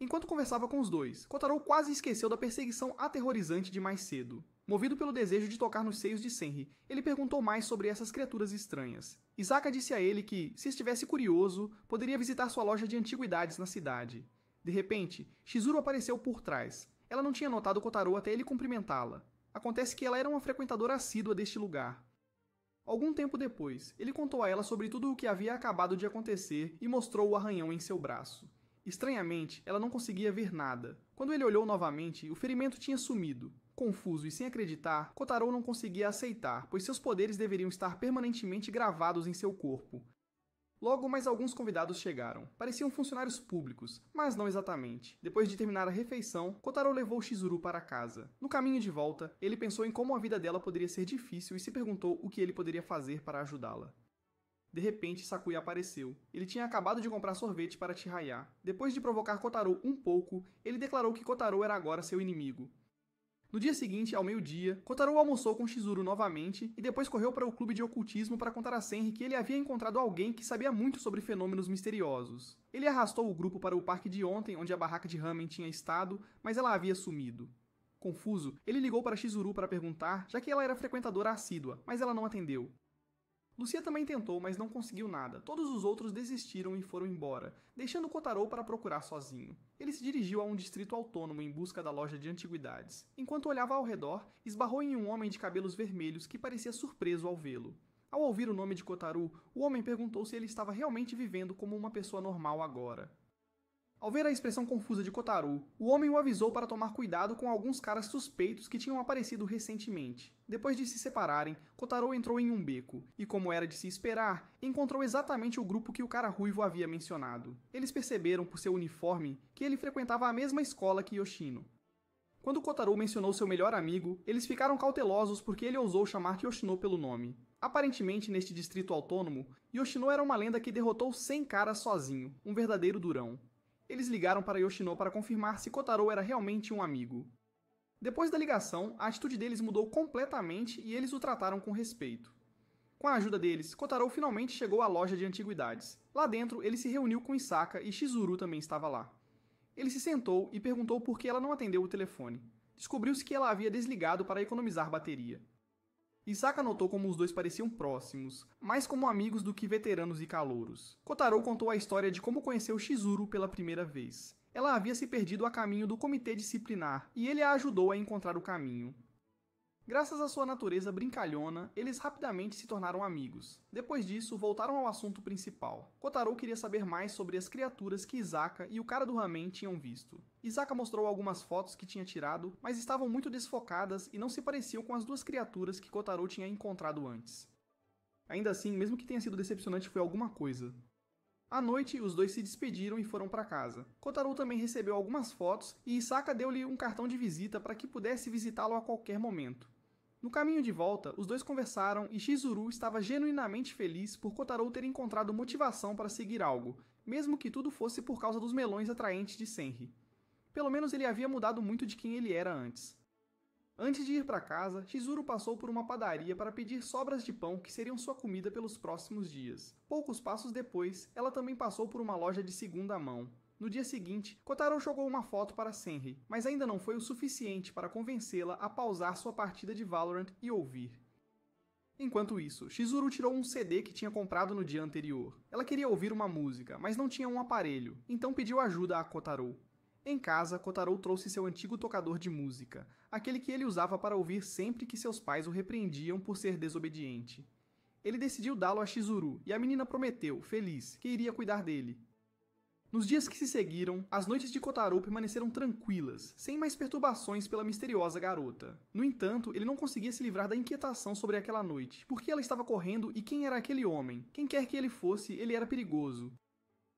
[SPEAKER 1] Enquanto conversava com os dois, Kotaro quase esqueceu da perseguição aterrorizante de mais cedo. Movido pelo desejo de tocar nos seios de Senri, ele perguntou mais sobre essas criaturas estranhas. Isaka disse a ele que, se estivesse curioso, poderia visitar sua loja de antiguidades na cidade. De repente, Chizuru apareceu por trás. Ela não tinha notado Kotaro até ele cumprimentá-la. Acontece que ela era uma frequentadora assídua deste lugar. Algum tempo depois, ele contou a ela sobre tudo o que havia acabado de acontecer e mostrou o arranhão em seu braço. Estranhamente, ela não conseguia ver nada. Quando ele olhou novamente, o ferimento tinha sumido. Confuso e sem acreditar, Kotaro não conseguia aceitar, pois seus poderes deveriam estar permanentemente gravados em seu corpo. Logo, mais alguns convidados chegaram. Pareciam funcionários públicos, mas não exatamente. Depois de terminar a refeição, Kotaro levou Chizuru para casa. No caminho de volta, ele pensou em como a vida dela poderia ser difícil e se perguntou o que ele poderia fazer para ajudá-la. De repente, Sakuya apareceu. Ele tinha acabado de comprar sorvete para Chihaya. Depois de provocar Kotaro um pouco, ele declarou que Kotaro era agora seu inimigo. No dia seguinte, ao meio-dia, Kotaro almoçou com Chizuru novamente e depois correu para o clube de ocultismo para contar a Senri que ele havia encontrado alguém que sabia muito sobre fenômenos misteriosos. Ele arrastou o grupo para o parque de ontem, onde a barraca de ramen tinha estado, mas ela havia sumido. Confuso, ele ligou para Chizuru para perguntar, já que ela era frequentadora assídua, mas ela não atendeu. Lucia também tentou, mas não conseguiu nada. Todos os outros desistiram e foram embora, deixando Kotaro para procurar sozinho. Ele se dirigiu a um distrito autônomo em busca da loja de antiguidades. Enquanto olhava ao redor, esbarrou em um homem de cabelos vermelhos que parecia surpreso ao vê-lo. Ao ouvir o nome de Kotaro, o homem perguntou se ele estava realmente vivendo como uma pessoa normal agora. Ao ver a expressão confusa de Kotaro, o homem o avisou para tomar cuidado com alguns caras suspeitos que tinham aparecido recentemente. Depois de se separarem, Kotaro entrou em um beco, e como era de se esperar, encontrou exatamente o grupo que o cara ruivo havia mencionado. Eles perceberam por seu uniforme que ele frequentava a mesma escola que Yoshino. Quando Kotaro mencionou seu melhor amigo, eles ficaram cautelosos porque ele ousou chamar Yoshino pelo nome. Aparentemente, neste distrito autônomo, Yoshino era uma lenda que derrotou 100 caras sozinho, um verdadeiro durão. Eles ligaram para Yoshino para confirmar se Kotaro era realmente um amigo. Depois da ligação, a atitude deles mudou completamente e eles o trataram com respeito. Com a ajuda deles, Kotaro finalmente chegou à loja de antiguidades. Lá dentro, ele se reuniu com Isaka e Chizuru também estava lá. Ele se sentou e perguntou por que ela não atendeu o telefone. Descobriu-se que ela havia desligado para economizar bateria. Isaka notou como os dois pareciam próximos, mais como amigos do que veteranos e calouros. Kotaro contou a história de como conheceu Chizuru pela primeira vez. Ela havia se perdido a caminho do comitê disciplinar e ele a ajudou a encontrar o caminho. Graças à sua natureza brincalhona, eles rapidamente se tornaram amigos. Depois disso, voltaram ao assunto principal. Kotaro queria saber mais sobre as criaturas que Isaka e o cara do ramen tinham visto. Isaka mostrou algumas fotos que tinha tirado, mas estavam muito desfocadas e não se pareciam com as duas criaturas que Kotaro tinha encontrado antes. Ainda assim, mesmo que tenha sido decepcionante, foi alguma coisa. À noite, os dois se despediram e foram para casa. Kotaro também recebeu algumas fotos e Isaka deu-lhe um cartão de visita para que pudesse visitá-lo a qualquer momento. No caminho de volta, os dois conversaram e Chizuru estava genuinamente feliz por Kotaro ter encontrado motivação para seguir algo, mesmo que tudo fosse por causa dos melões atraentes de Senri. Pelo menos ele havia mudado muito de quem ele era antes. Antes de ir para casa, Chizuru passou por uma padaria para pedir sobras de pão que seriam sua comida pelos próximos dias. Poucos passos depois, ela também passou por uma loja de segunda mão. No dia seguinte, Kotaro jogou uma foto para Senri, mas ainda não foi o suficiente para convencê-la a pausar sua partida de Valorant e ouvir. Enquanto isso, Chizuru tirou um CD que tinha comprado no dia anterior. Ela queria ouvir uma música, mas não tinha um aparelho, então pediu ajuda a Kotaro. Em casa, Kotaro trouxe seu antigo tocador de música, aquele que ele usava para ouvir sempre que seus pais o repreendiam por ser desobediente. Ele decidiu dá-lo a Chizuru, e a menina prometeu, feliz, que iria cuidar dele. Nos dias que se seguiram, as noites de Kotaro permaneceram tranquilas, sem mais perturbações pela misteriosa garota. No entanto, ele não conseguia se livrar da inquietação sobre aquela noite. Por que ela estava correndo e quem era aquele homem? Quem quer que ele fosse, ele era perigoso.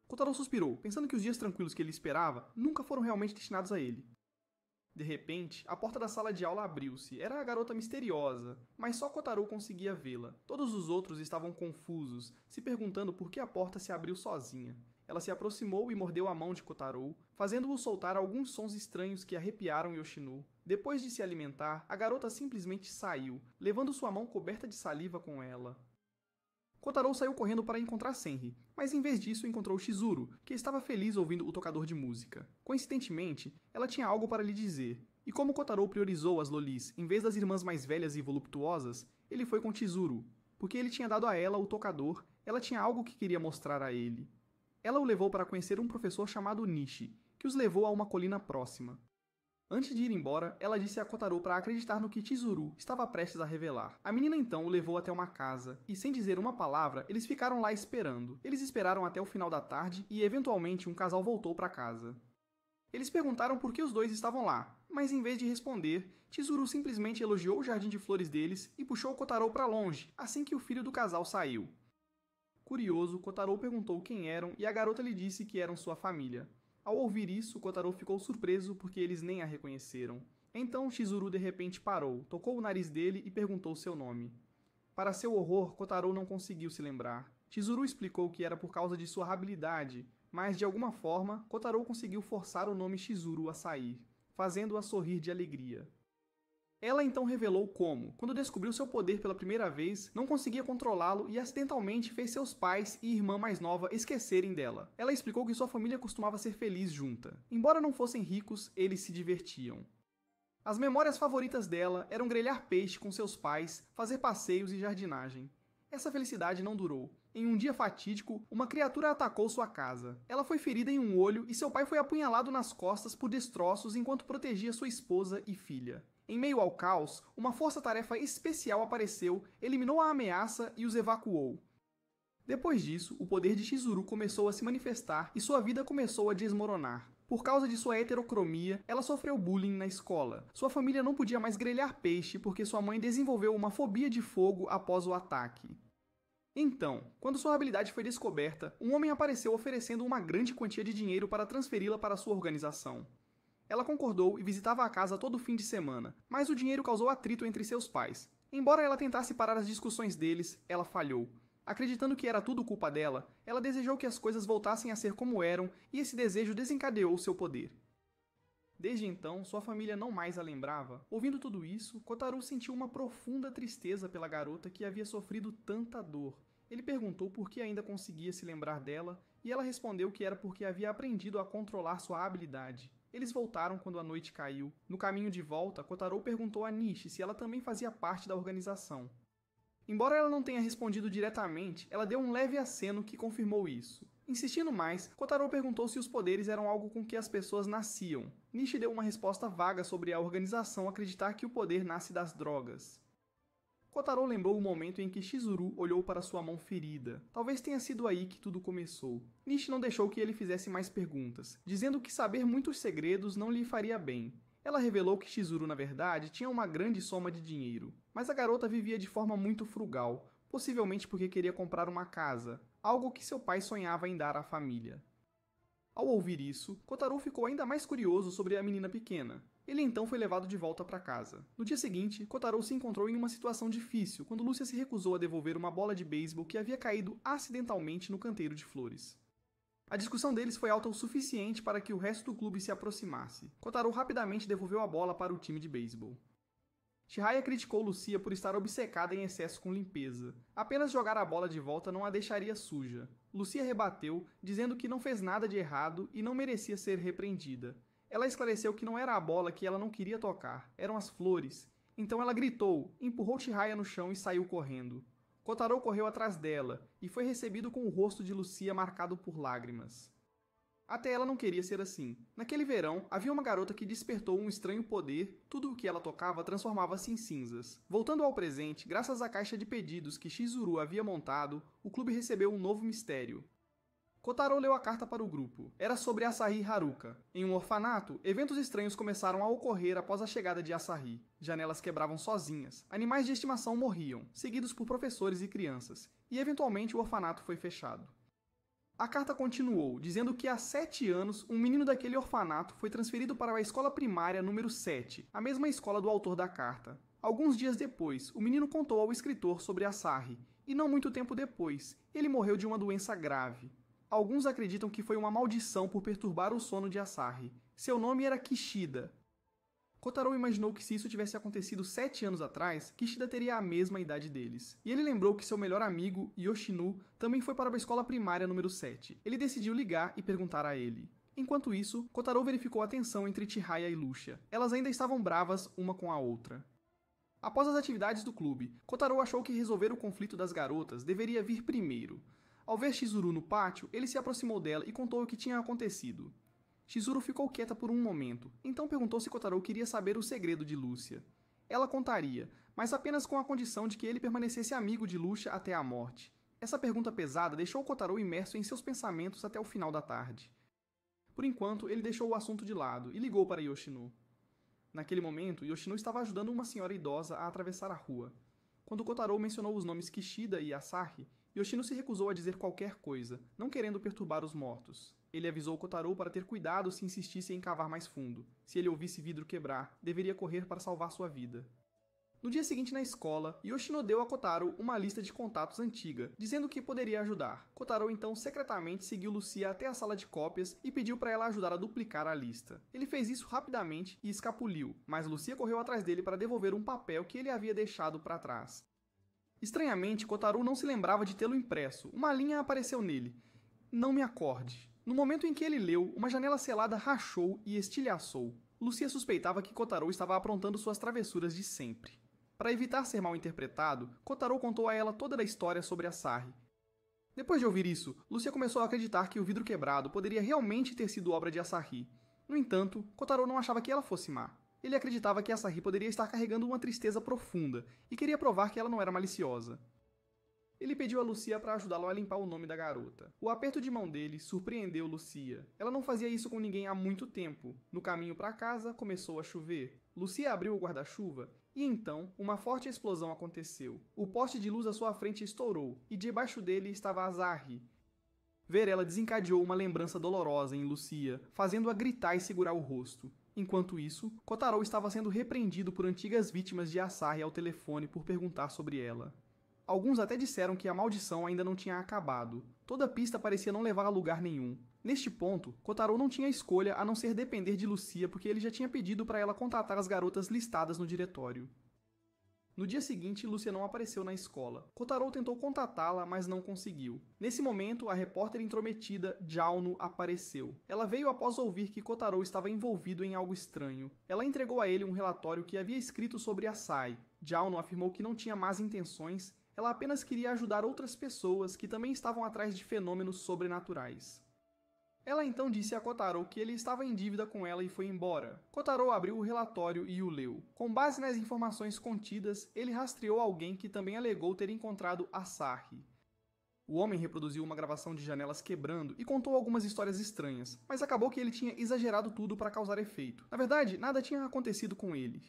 [SPEAKER 1] Kotaro suspirou, pensando que os dias tranquilos que ele esperava nunca foram realmente destinados a ele. De repente, a porta da sala de aula abriu-se. Era a garota misteriosa, mas só Kotaro conseguia vê-la. Todos os outros estavam confusos, se perguntando por que a porta se abriu sozinha. Ela se aproximou e mordeu a mão de Kotaro, fazendo-o soltar alguns sons estranhos que arrepiaram Yoshino. Depois de se alimentar, a garota simplesmente saiu, levando sua mão coberta de saliva com ela. Kotaro saiu correndo para encontrar Senri, mas em vez disso encontrou Chizuru, que estava feliz ouvindo o tocador de música. Coincidentemente, ela tinha algo para lhe dizer, e como Kotaro priorizou as lolis em vez das irmãs mais velhas e voluptuosas, ele foi com Chizuru. Porque ele tinha dado a ela o tocador, ela tinha algo que queria mostrar a ele. Ela o levou para conhecer um professor chamado Nishi, que os levou a uma colina próxima. Antes de ir embora, ela disse a Kotaro para acreditar no que Chizuru estava prestes a revelar. A menina então o levou até uma casa, e sem dizer uma palavra, eles ficaram lá esperando. Eles esperaram até o final da tarde e, eventualmente, um casal voltou para casa. Eles perguntaram por que os dois estavam lá, mas em vez de responder, Chizuru simplesmente elogiou o jardim de flores deles e puxou Kotaro para longe, assim que o filho do casal saiu. Curioso, Kotaro perguntou quem eram e a garota lhe disse que eram sua família. Ao ouvir isso, Kotaro ficou surpreso porque eles nem a reconheceram. Então Chizuru de repente parou, tocou o nariz dele e perguntou seu nome. Para seu horror, Kotaro não conseguiu se lembrar. Chizuru explicou que era por causa de sua habilidade, mas de alguma forma, Kotaro conseguiu forçar o nome Chizuru a sair, fazendo-a sorrir de alegria. Ela então revelou como, quando descobriu seu poder pela primeira vez, não conseguia controlá-lo e acidentalmente fez seus pais e irmã mais nova esquecerem dela. Ela explicou que sua família costumava ser feliz junta. Embora não fossem ricos, eles se divertiam. As memórias favoritas dela eram grelhar peixe com seus pais, fazer passeios e jardinagem. Essa felicidade não durou. Em um dia fatídico, uma criatura atacou sua casa. Ela foi ferida em um olho e seu pai foi apunhalado nas costas por destroços enquanto protegia sua esposa e filha. Em meio ao caos, uma força-tarefa especial apareceu, eliminou a ameaça e os evacuou. Depois disso, o poder de Chizuru começou a se manifestar e sua vida começou a desmoronar. Por causa de sua heterocromia, ela sofreu bullying na escola. Sua família não podia mais grelhar peixe porque sua mãe desenvolveu uma fobia de fogo após o ataque. Então, quando sua habilidade foi descoberta, um homem apareceu oferecendo uma grande quantia de dinheiro para transferi-la para sua organização. Ela concordou e visitava a casa todo fim de semana, mas o dinheiro causou atrito entre seus pais. Embora ela tentasse parar as discussões deles, ela falhou. Acreditando que era tudo culpa dela, ela desejou que as coisas voltassem a ser como eram e esse desejo desencadeou seu poder. Desde então, sua família não mais a lembrava. Ouvindo tudo isso, Kotaro sentiu uma profunda tristeza pela garota que havia sofrido tanta dor. Ele perguntou por que ainda conseguia se lembrar dela, e ela respondeu que era porque havia aprendido a controlar sua habilidade. Eles voltaram quando a noite caiu. No caminho de volta, Kotaro perguntou a Nishi se ela também fazia parte da organização. Embora ela não tenha respondido diretamente, ela deu um leve aceno que confirmou isso. Insistindo mais, Kotaro perguntou se os poderes eram algo com que as pessoas nasciam. Nishi deu uma resposta vaga sobre a organização acreditar que o poder nasce das drogas. Kotaro lembrou o momento em que Chizuru olhou para sua mão ferida. Talvez tenha sido aí que tudo começou. Nishi não deixou que ele fizesse mais perguntas, dizendo que saber muitos segredos não lhe faria bem. Ela revelou que Chizuru, na verdade, tinha uma grande soma de dinheiro, mas a garota vivia de forma muito frugal, possivelmente porque queria comprar uma casa, algo que seu pai sonhava em dar à família. Ao ouvir isso, Kotaro ficou ainda mais curioso sobre a menina pequena. Ele então foi levado de volta para casa. No dia seguinte, Kotaro se encontrou em uma situação difícil quando Lúcia se recusou a devolver uma bola de beisebol que havia caído acidentalmente no canteiro de flores. A discussão deles foi alta o suficiente para que o resto do clube se aproximasse. Kotaro rapidamente devolveu a bola para o time de beisebol. Chihaya criticou Lucia por estar obcecada em excesso com limpeza. Apenas jogar a bola de volta não a deixaria suja. Lucia rebateu, dizendo que não fez nada de errado e não merecia ser repreendida. Ela esclareceu que não era a bola que ela não queria tocar, eram as flores. Então ela gritou, empurrou Chihaya no chão e saiu correndo. Kotaro correu atrás dela e foi recebido com o rosto de Lucia marcado por lágrimas. Até ela não queria ser assim. Naquele verão, havia uma garota que despertou um estranho poder, tudo o que ela tocava transformava-se em cinzas. Voltando ao presente, graças à caixa de pedidos que Chizuru havia montado, o clube recebeu um novo mistério. Kotaro leu a carta para o grupo. Era sobre Asahi Haruka. Em um orfanato, eventos estranhos começaram a ocorrer após a chegada de Asahi. Janelas quebravam sozinhas, animais de estimação morriam, seguidos por professores e crianças, e eventualmente o orfanato foi fechado. A carta continuou, dizendo que há 7 anos, um menino daquele orfanato foi transferido para a escola primária número 7, a mesma escola do autor da carta. Alguns dias depois, o menino contou ao escritor sobre Asahi, e não muito tempo depois, ele morreu de uma doença grave. Alguns acreditam que foi uma maldição por perturbar o sono de Asahi. Seu nome era Kishida. Kotaro imaginou que se isso tivesse acontecido 7 anos atrás, Kishida teria a mesma idade deles. E ele lembrou que seu melhor amigo, Yoshinu, também foi para a escola primária número 7. Ele decidiu ligar e perguntar a ele. Enquanto isso, Kotaro verificou a tensão entre Chihaya e Lucia. Elas ainda estavam bravas uma com a outra. Após as atividades do clube, Kotaro achou que resolver o conflito das garotas deveria vir primeiro. Ao ver Chizuru no pátio, ele se aproximou dela e contou o que tinha acontecido. Chizuru ficou quieta por um momento, então perguntou se Kotaro queria saber o segredo de Lucia. Ela contaria, mas apenas com a condição de que ele permanecesse amigo de Lucia até a morte. Essa pergunta pesada deixou Kotaro imerso em seus pensamentos até o final da tarde. Por enquanto, ele deixou o assunto de lado e ligou para Yoshinu. Naquele momento, Yoshinu estava ajudando uma senhora idosa a atravessar a rua. Quando Kotaro mencionou os nomes Kishida e Asahi, Yoshinu se recusou a dizer qualquer coisa, não querendo perturbar os mortos. Ele avisou Kotaro para ter cuidado se insistisse em cavar mais fundo. Se ele ouvisse vidro quebrar, deveria correr para salvar sua vida. No dia seguinte na escola, Yoshino deu a Kotaro uma lista de contatos antiga, dizendo que poderia ajudar. Kotaro então secretamente seguiu Lucia até a sala de cópias e pediu para ela ajudar a duplicar a lista. Ele fez isso rapidamente e escapuliu, mas Lucia correu atrás dele para devolver um papel que ele havia deixado para trás. Estranhamente, Kotaro não se lembrava de tê-lo impresso. Uma linha apareceu nele. Não me acorde. No momento em que ele leu, uma janela selada rachou e estilhaçou. Lucia suspeitava que Kotaro estava aprontando suas travessuras de sempre. Para evitar ser mal interpretado, Kotaro contou a ela toda a história sobre Asahi. Depois de ouvir isso, Lucia começou a acreditar que o vidro quebrado poderia realmente ter sido obra de Asahi. No entanto, Kotaro não achava que ela fosse má. Ele acreditava que Asahi poderia estar carregando uma tristeza profunda e queria provar que ela não era maliciosa. Ele pediu a Lucia para ajudá-lo a limpar o nome da garota. O aperto de mão dele surpreendeu Lucia. Ela não fazia isso com ninguém há muito tempo. No caminho para casa, começou a chover. Lucia abriu o guarda-chuva e então uma forte explosão aconteceu. O poste de luz à sua frente estourou e debaixo dele estava Asahi. Ver ela desencadeou uma lembrança dolorosa em Lucia, fazendo-a gritar e segurar o rosto. Enquanto isso, Kotaro estava sendo repreendido por antigas vítimas de Asahi ao telefone por perguntar sobre ela. Alguns até disseram que a maldição ainda não tinha acabado. Toda a pista parecia não levar a lugar nenhum. Neste ponto, Kotaro não tinha escolha a não ser depender de Lucia porque ele já tinha pedido para ela contatar as garotas listadas no diretório. No dia seguinte, Lucia não apareceu na escola. Kotaro tentou contatá-la, mas não conseguiu. Nesse momento, a repórter intrometida, Jauno, apareceu. Ela veio após ouvir que Kotaro estava envolvido em algo estranho. Ela entregou a ele um relatório que havia escrito sobre Asai. Jauno afirmou que não tinha más intenções, ela apenas queria ajudar outras pessoas que também estavam atrás de fenômenos sobrenaturais. Ela então disse a Kotaro que ele estava em dívida com ela e foi embora. Kotaro abriu o relatório e o leu. Com base nas informações contidas, ele rastreou alguém que também alegou ter encontrado Asahi. O homem reproduziu uma gravação de janelas quebrando e contou algumas histórias estranhas, mas acabou que ele tinha exagerado tudo para causar efeito. Na verdade, nada tinha acontecido com ele.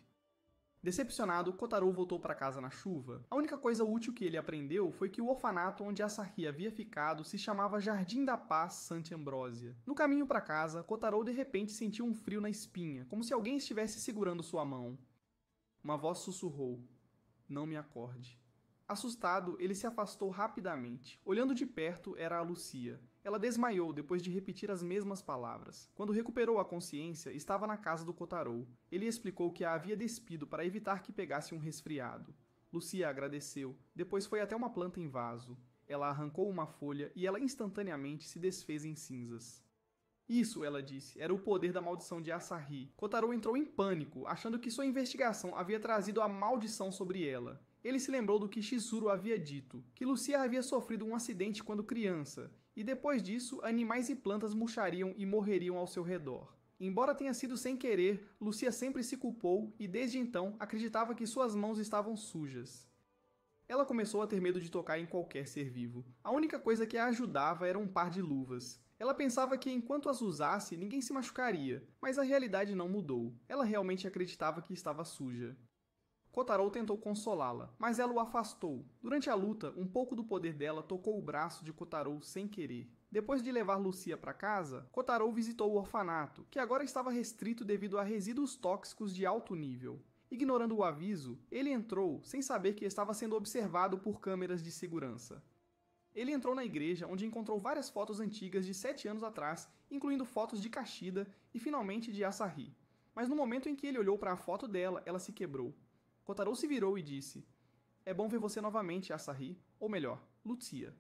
[SPEAKER 1] Decepcionado, Kotaro voltou para casa na chuva. A única coisa útil que ele aprendeu foi que o orfanato onde Asahi havia ficado se chamava Jardim da Paz Santa Ambrósia. No caminho para casa, Kotaro de repente sentiu um frio na espinha, como se alguém estivesse segurando sua mão. Uma voz sussurrou: "Não me acorde." Assustado, ele se afastou rapidamente. Olhando de perto, era a Lucia. Ela desmaiou depois de repetir as mesmas palavras. Quando recuperou a consciência, estava na casa do Kotaro. Ele explicou que a havia despido para evitar que pegasse um resfriado. Lucia agradeceu. Depois foi até uma planta em vaso. Ela arrancou uma folha e ela instantaneamente se desfez em cinzas. Isso, ela disse, era o poder da maldição de Asahi. Kotaro entrou em pânico, achando que sua investigação havia trazido a maldição sobre ela. Ele se lembrou do que Chizuru havia dito, que Lucia havia sofrido um acidente quando criança, e depois disso, animais e plantas murchariam e morreriam ao seu redor. Embora tenha sido sem querer, Lucia sempre se culpou e desde então acreditava que suas mãos estavam sujas. Ela começou a ter medo de tocar em qualquer ser vivo. A única coisa que a ajudava era um par de luvas. Ela pensava que enquanto as usasse, ninguém se machucaria, mas a realidade não mudou. Ela realmente acreditava que estava suja. Kotaro tentou consolá-la, mas ela o afastou. Durante a luta, um pouco do poder dela tocou o braço de Kotaro sem querer. Depois de levar Lucia para casa, Kotaro visitou o orfanato, que agora estava restrito devido a resíduos tóxicos de alto nível. Ignorando o aviso, ele entrou sem saber que estava sendo observado por câmeras de segurança. Ele entrou na igreja, onde encontrou várias fotos antigas de 7 anos atrás, incluindo fotos de Kashida e finalmente de Asahi. Mas no momento em que ele olhou para a foto dela, ela se quebrou. Kotaro se virou e disse: "É bom ver você novamente, Asahi, ou melhor, Lucia."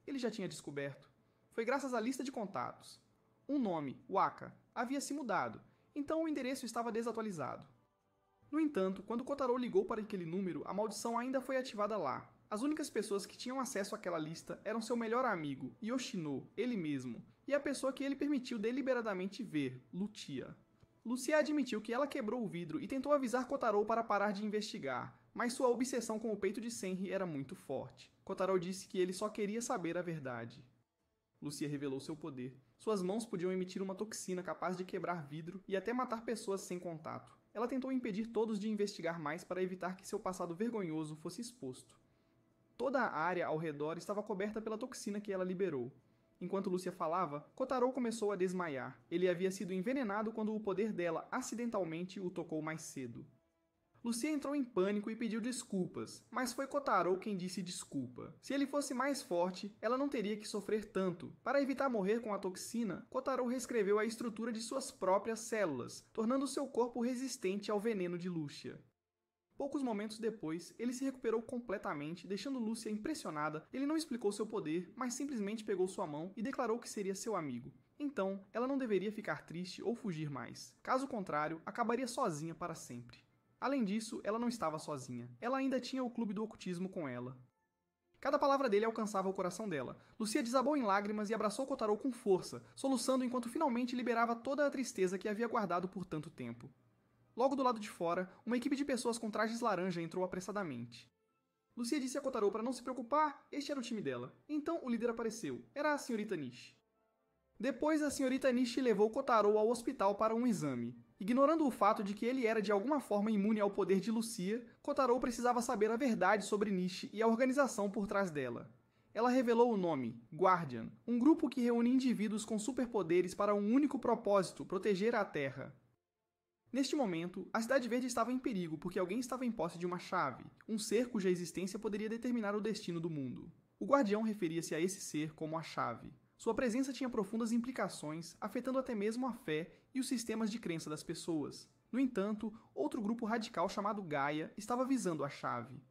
[SPEAKER 1] Ele já tinha descoberto. Foi graças à lista de contatos. Um nome, Waka, havia se mudado, então o endereço estava desatualizado. No entanto, quando Kotaro ligou para aquele número, a maldição ainda foi ativada lá. As únicas pessoas que tinham acesso àquela lista eram seu melhor amigo, Yoshino, ele mesmo, e a pessoa que ele permitiu deliberadamente ver, Lucia. Lucia admitiu que ela quebrou o vidro e tentou avisar Kotaro para parar de investigar, mas sua obsessão com o peito de Senri era muito forte. Kotaro disse que ele só queria saber a verdade. Lucia revelou seu poder. Suas mãos podiam emitir uma toxina capaz de quebrar vidro e até matar pessoas sem contato. Ela tentou impedir todos de investigar mais para evitar que seu passado vergonhoso fosse exposto. Toda a área ao redor estava coberta pela toxina que ela liberou. Enquanto Lucia falava, Kotaro começou a desmaiar. Ele havia sido envenenado quando o poder dela acidentalmente o tocou mais cedo. Lucia entrou em pânico e pediu desculpas, mas foi Kotaro quem disse desculpa. Se ele fosse mais forte, ela não teria que sofrer tanto. Para evitar morrer com a toxina, Kotaro reescreveu a estrutura de suas próprias células, tornando seu corpo resistente ao veneno de Lucia. Poucos momentos depois, ele se recuperou completamente, deixando Lucia impressionada. Ele não explicou seu poder, mas simplesmente pegou sua mão e declarou que seria seu amigo. Então, ela não deveria ficar triste ou fugir mais. Caso contrário, acabaria sozinha para sempre. Além disso, ela não estava sozinha. Ela ainda tinha o clube do ocultismo com ela. Cada palavra dele alcançava o coração dela. Lucia desabou em lágrimas e abraçou Kotaro com força, soluçando enquanto finalmente liberava toda a tristeza que havia guardado por tanto tempo. Logo do lado de fora, uma equipe de pessoas com trajes laranja entrou apressadamente. Lucia disse a Kotaro para não se preocupar, este era o time dela. Então o líder apareceu. Era a Sra. Nishi. Depois, a Sra. Nishi levou Kotaro ao hospital para um exame. Ignorando o fato de que ele era de alguma forma imune ao poder de Lucia, Kotaro precisava saber a verdade sobre Nishi e a organização por trás dela. Ela revelou o nome, Guardian, um grupo que reúne indivíduos com superpoderes para um único propósito, proteger a Terra. Neste momento, a Cidade Verde estava em perigo porque alguém estava em posse de uma chave, um ser cuja existência poderia determinar o destino do mundo. O Guardião referia-se a esse ser como a chave. Sua presença tinha profundas implicações, afetando até mesmo a fé e os sistemas de crença das pessoas. No entanto, outro grupo radical chamado Gaia estava visando a chave.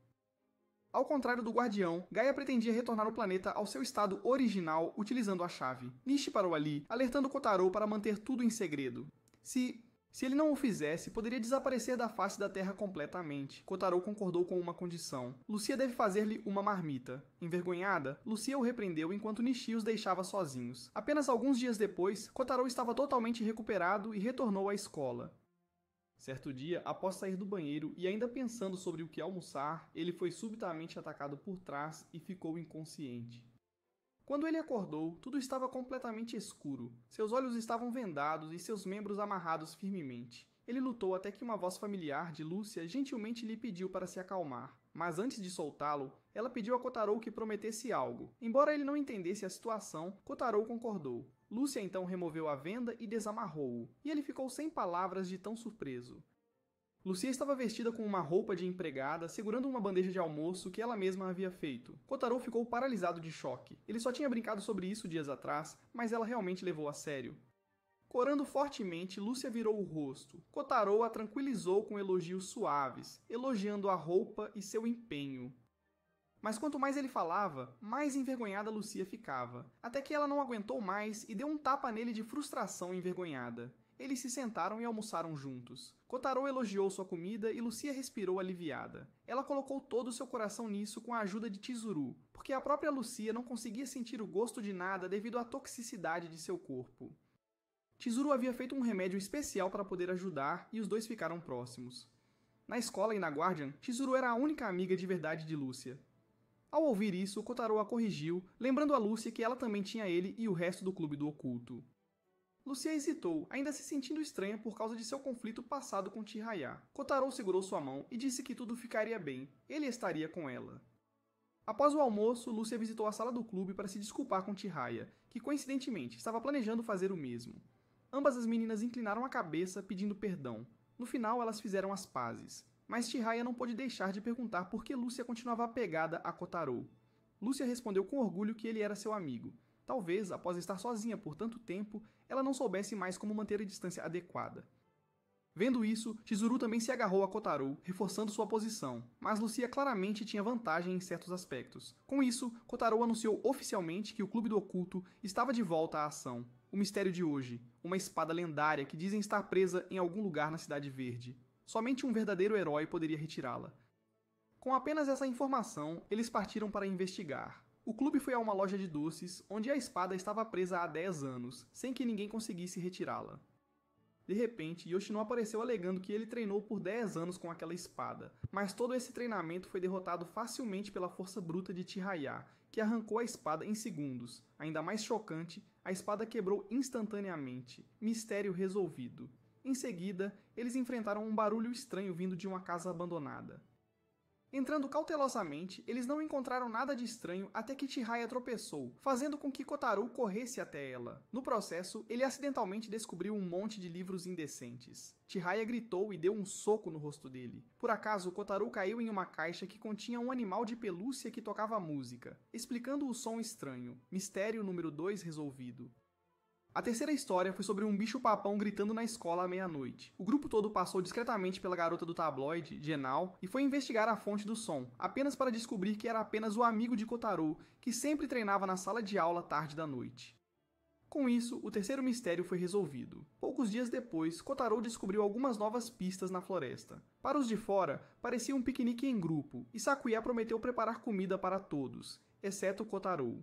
[SPEAKER 1] Ao contrário do Guardião, Gaia pretendia retornar o planeta ao seu estado original utilizando a chave. Nishi parou ali, alertando Kotaro para manter tudo em segredo. Se ele não o fizesse, poderia desaparecer da face da Terra completamente. Kotaro concordou com uma condição. Lucia deve fazer-lhe uma marmita. Envergonhada, Lucia o repreendeu enquanto Nishi os deixava sozinhos. Apenas alguns dias depois, Kotaro estava totalmente recuperado e retornou à escola. Certo dia, após sair do banheiro e ainda pensando sobre o que almoçar, ele foi subitamente atacado por trás e ficou inconsciente. Quando ele acordou, tudo estava completamente escuro. Seus olhos estavam vendados e seus membros amarrados firmemente. Ele lutou até que uma voz familiar de Lúcia gentilmente lhe pediu para se acalmar. Mas antes de soltá-lo, ela pediu a Kotaro que prometesse algo. Embora ele não entendesse a situação, Kotaro concordou. Lúcia então removeu a venda e desamarrou-o, e ele ficou sem palavras de tão surpreso. Lucia estava vestida com uma roupa de empregada, segurando uma bandeja de almoço que ela mesma havia feito. Kotaro ficou paralisado de choque. Ele só tinha brincado sobre isso dias atrás, mas ela realmente levou a sério. Corando fortemente, Lúcia virou o rosto. Kotaro a tranquilizou com elogios suaves, elogiando a roupa e seu empenho. Mas quanto mais ele falava, mais envergonhada Lucia ficava, até que ela não aguentou mais e deu um tapa nele de frustração envergonhada. Eles se sentaram e almoçaram juntos. Kotaro elogiou sua comida e Lucia respirou aliviada. Ela colocou todo o seu coração nisso com a ajuda de Chizuru, porque a própria Lucia não conseguia sentir o gosto de nada devido à toxicidade de seu corpo. Chizuru havia feito um remédio especial para poder ajudar e os dois ficaram próximos. Na escola e na Guardian, Chizuru era a única amiga de verdade de Lúcia. Ao ouvir isso, Kotaro a corrigiu, lembrando a Lúcia que ela também tinha ele e o resto do clube do oculto. Lucia hesitou, ainda se sentindo estranha por causa de seu conflito passado com Chihaya. Kotaro segurou sua mão e disse que tudo ficaria bem, ele estaria com ela. Após o almoço, Lúcia visitou a sala do clube para se desculpar com Chihaya, que coincidentemente estava planejando fazer o mesmo. Ambas as meninas inclinaram a cabeça pedindo perdão. No final, elas fizeram as pazes. Mas Chihaya não pôde deixar de perguntar por que Lúcia continuava apegada a Kotaro. Lúcia respondeu com orgulho que ele era seu amigo. Talvez, após estar sozinha por tanto tempo, ela não soubesse mais como manter a distância adequada. Vendo isso, Chizuru também se agarrou a Kotaro, reforçando sua posição, mas Lucia claramente tinha vantagem em certos aspectos. Com isso, Kotaro anunciou oficialmente que o Clube do Oculto estava de volta à ação. O mistério de hoje, uma espada lendária que dizem estar presa em algum lugar na Cidade Verde. Somente um verdadeiro herói poderia retirá-la. Com apenas essa informação, eles partiram para investigar. O clube foi a uma loja de doces, onde a espada estava presa há 10 anos, sem que ninguém conseguisse retirá-la. De repente, Yoshino apareceu alegando que ele treinou por 10 anos com aquela espada, mas todo esse treinamento foi derrotado facilmente pela força bruta de Chihaya, que arrancou a espada em segundos. Ainda mais chocante, a espada quebrou instantaneamente. Mistério resolvido. Em seguida, eles enfrentaram um barulho estranho vindo de uma casa abandonada. Entrando cautelosamente, eles não encontraram nada de estranho até que Chihaya tropeçou, fazendo com que Kotaro corresse até ela. No processo, ele acidentalmente descobriu um monte de livros indecentes. Chihaya gritou e deu um soco no rosto dele. Por acaso, Kotaro caiu em uma caixa que continha um animal de pelúcia que tocava música, explicando o som estranho. Mistério número 2 resolvido. A terceira história foi sobre um bicho-papão gritando na escola à meia-noite. O grupo todo passou discretamente pela garota do tabloide, Genal, e foi investigar a fonte do som, apenas para descobrir que era apenas o amigo de Kotaro, que sempre treinava na sala de aula tarde da noite. Com isso, o terceiro mistério foi resolvido. Poucos dias depois, Kotaro descobriu algumas novas pistas na floresta. Para os de fora, parecia um piquenique em grupo, e Sakuya prometeu preparar comida para todos, exceto Kotaro.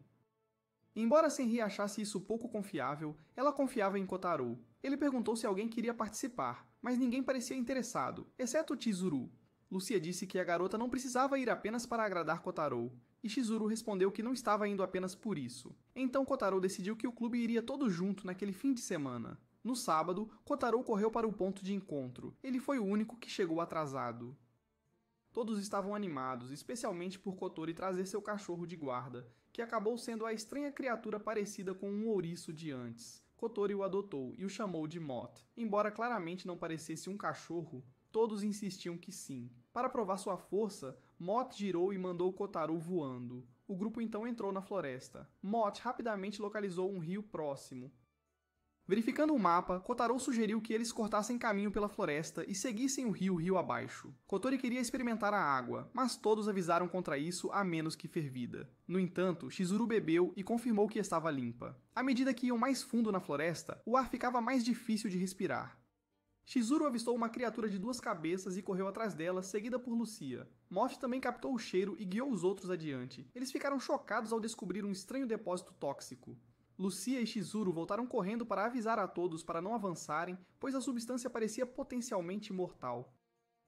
[SPEAKER 1] Embora Senri achasse isso pouco confiável, ela confiava em Kotaro. Ele perguntou se alguém queria participar, mas ninguém parecia interessado, exceto Chizuru. Lucia disse que a garota não precisava ir apenas para agradar Kotaro, e Chizuru respondeu que não estava indo apenas por isso. Então Kotaro decidiu que o clube iria todo junto naquele fim de semana. No sábado, Kotaro correu para o ponto de encontro. Ele foi o único que chegou atrasado. Todos estavam animados, especialmente por Kotori trazer seu cachorro de guarda, que acabou sendo a estranha criatura parecida com um ouriço de antes. Kotori o adotou e o chamou de Mott. Embora claramente não parecesse um cachorro, todos insistiam que sim. Para provar sua força, Mott girou e mandou Kotaro voando. O grupo então entrou na floresta. Mott rapidamente localizou um rio próximo. Verificando o mapa, Kotaro sugeriu que eles cortassem caminho pela floresta e seguissem o rio abaixo. Kotori queria experimentar a água, mas todos avisaram contra isso a menos que fervida. No entanto, Chizuru bebeu e confirmou que estava limpa. À medida que iam mais fundo na floresta, o ar ficava mais difícil de respirar. Chizuru avistou uma criatura de 2 cabeças e correu atrás dela, seguida por Lucia. Mott também captou o cheiro e guiou os outros adiante. Eles ficaram chocados ao descobrir um estranho depósito tóxico. Lucia e Chizuru voltaram correndo para avisar a todos para não avançarem, pois a substância parecia potencialmente mortal.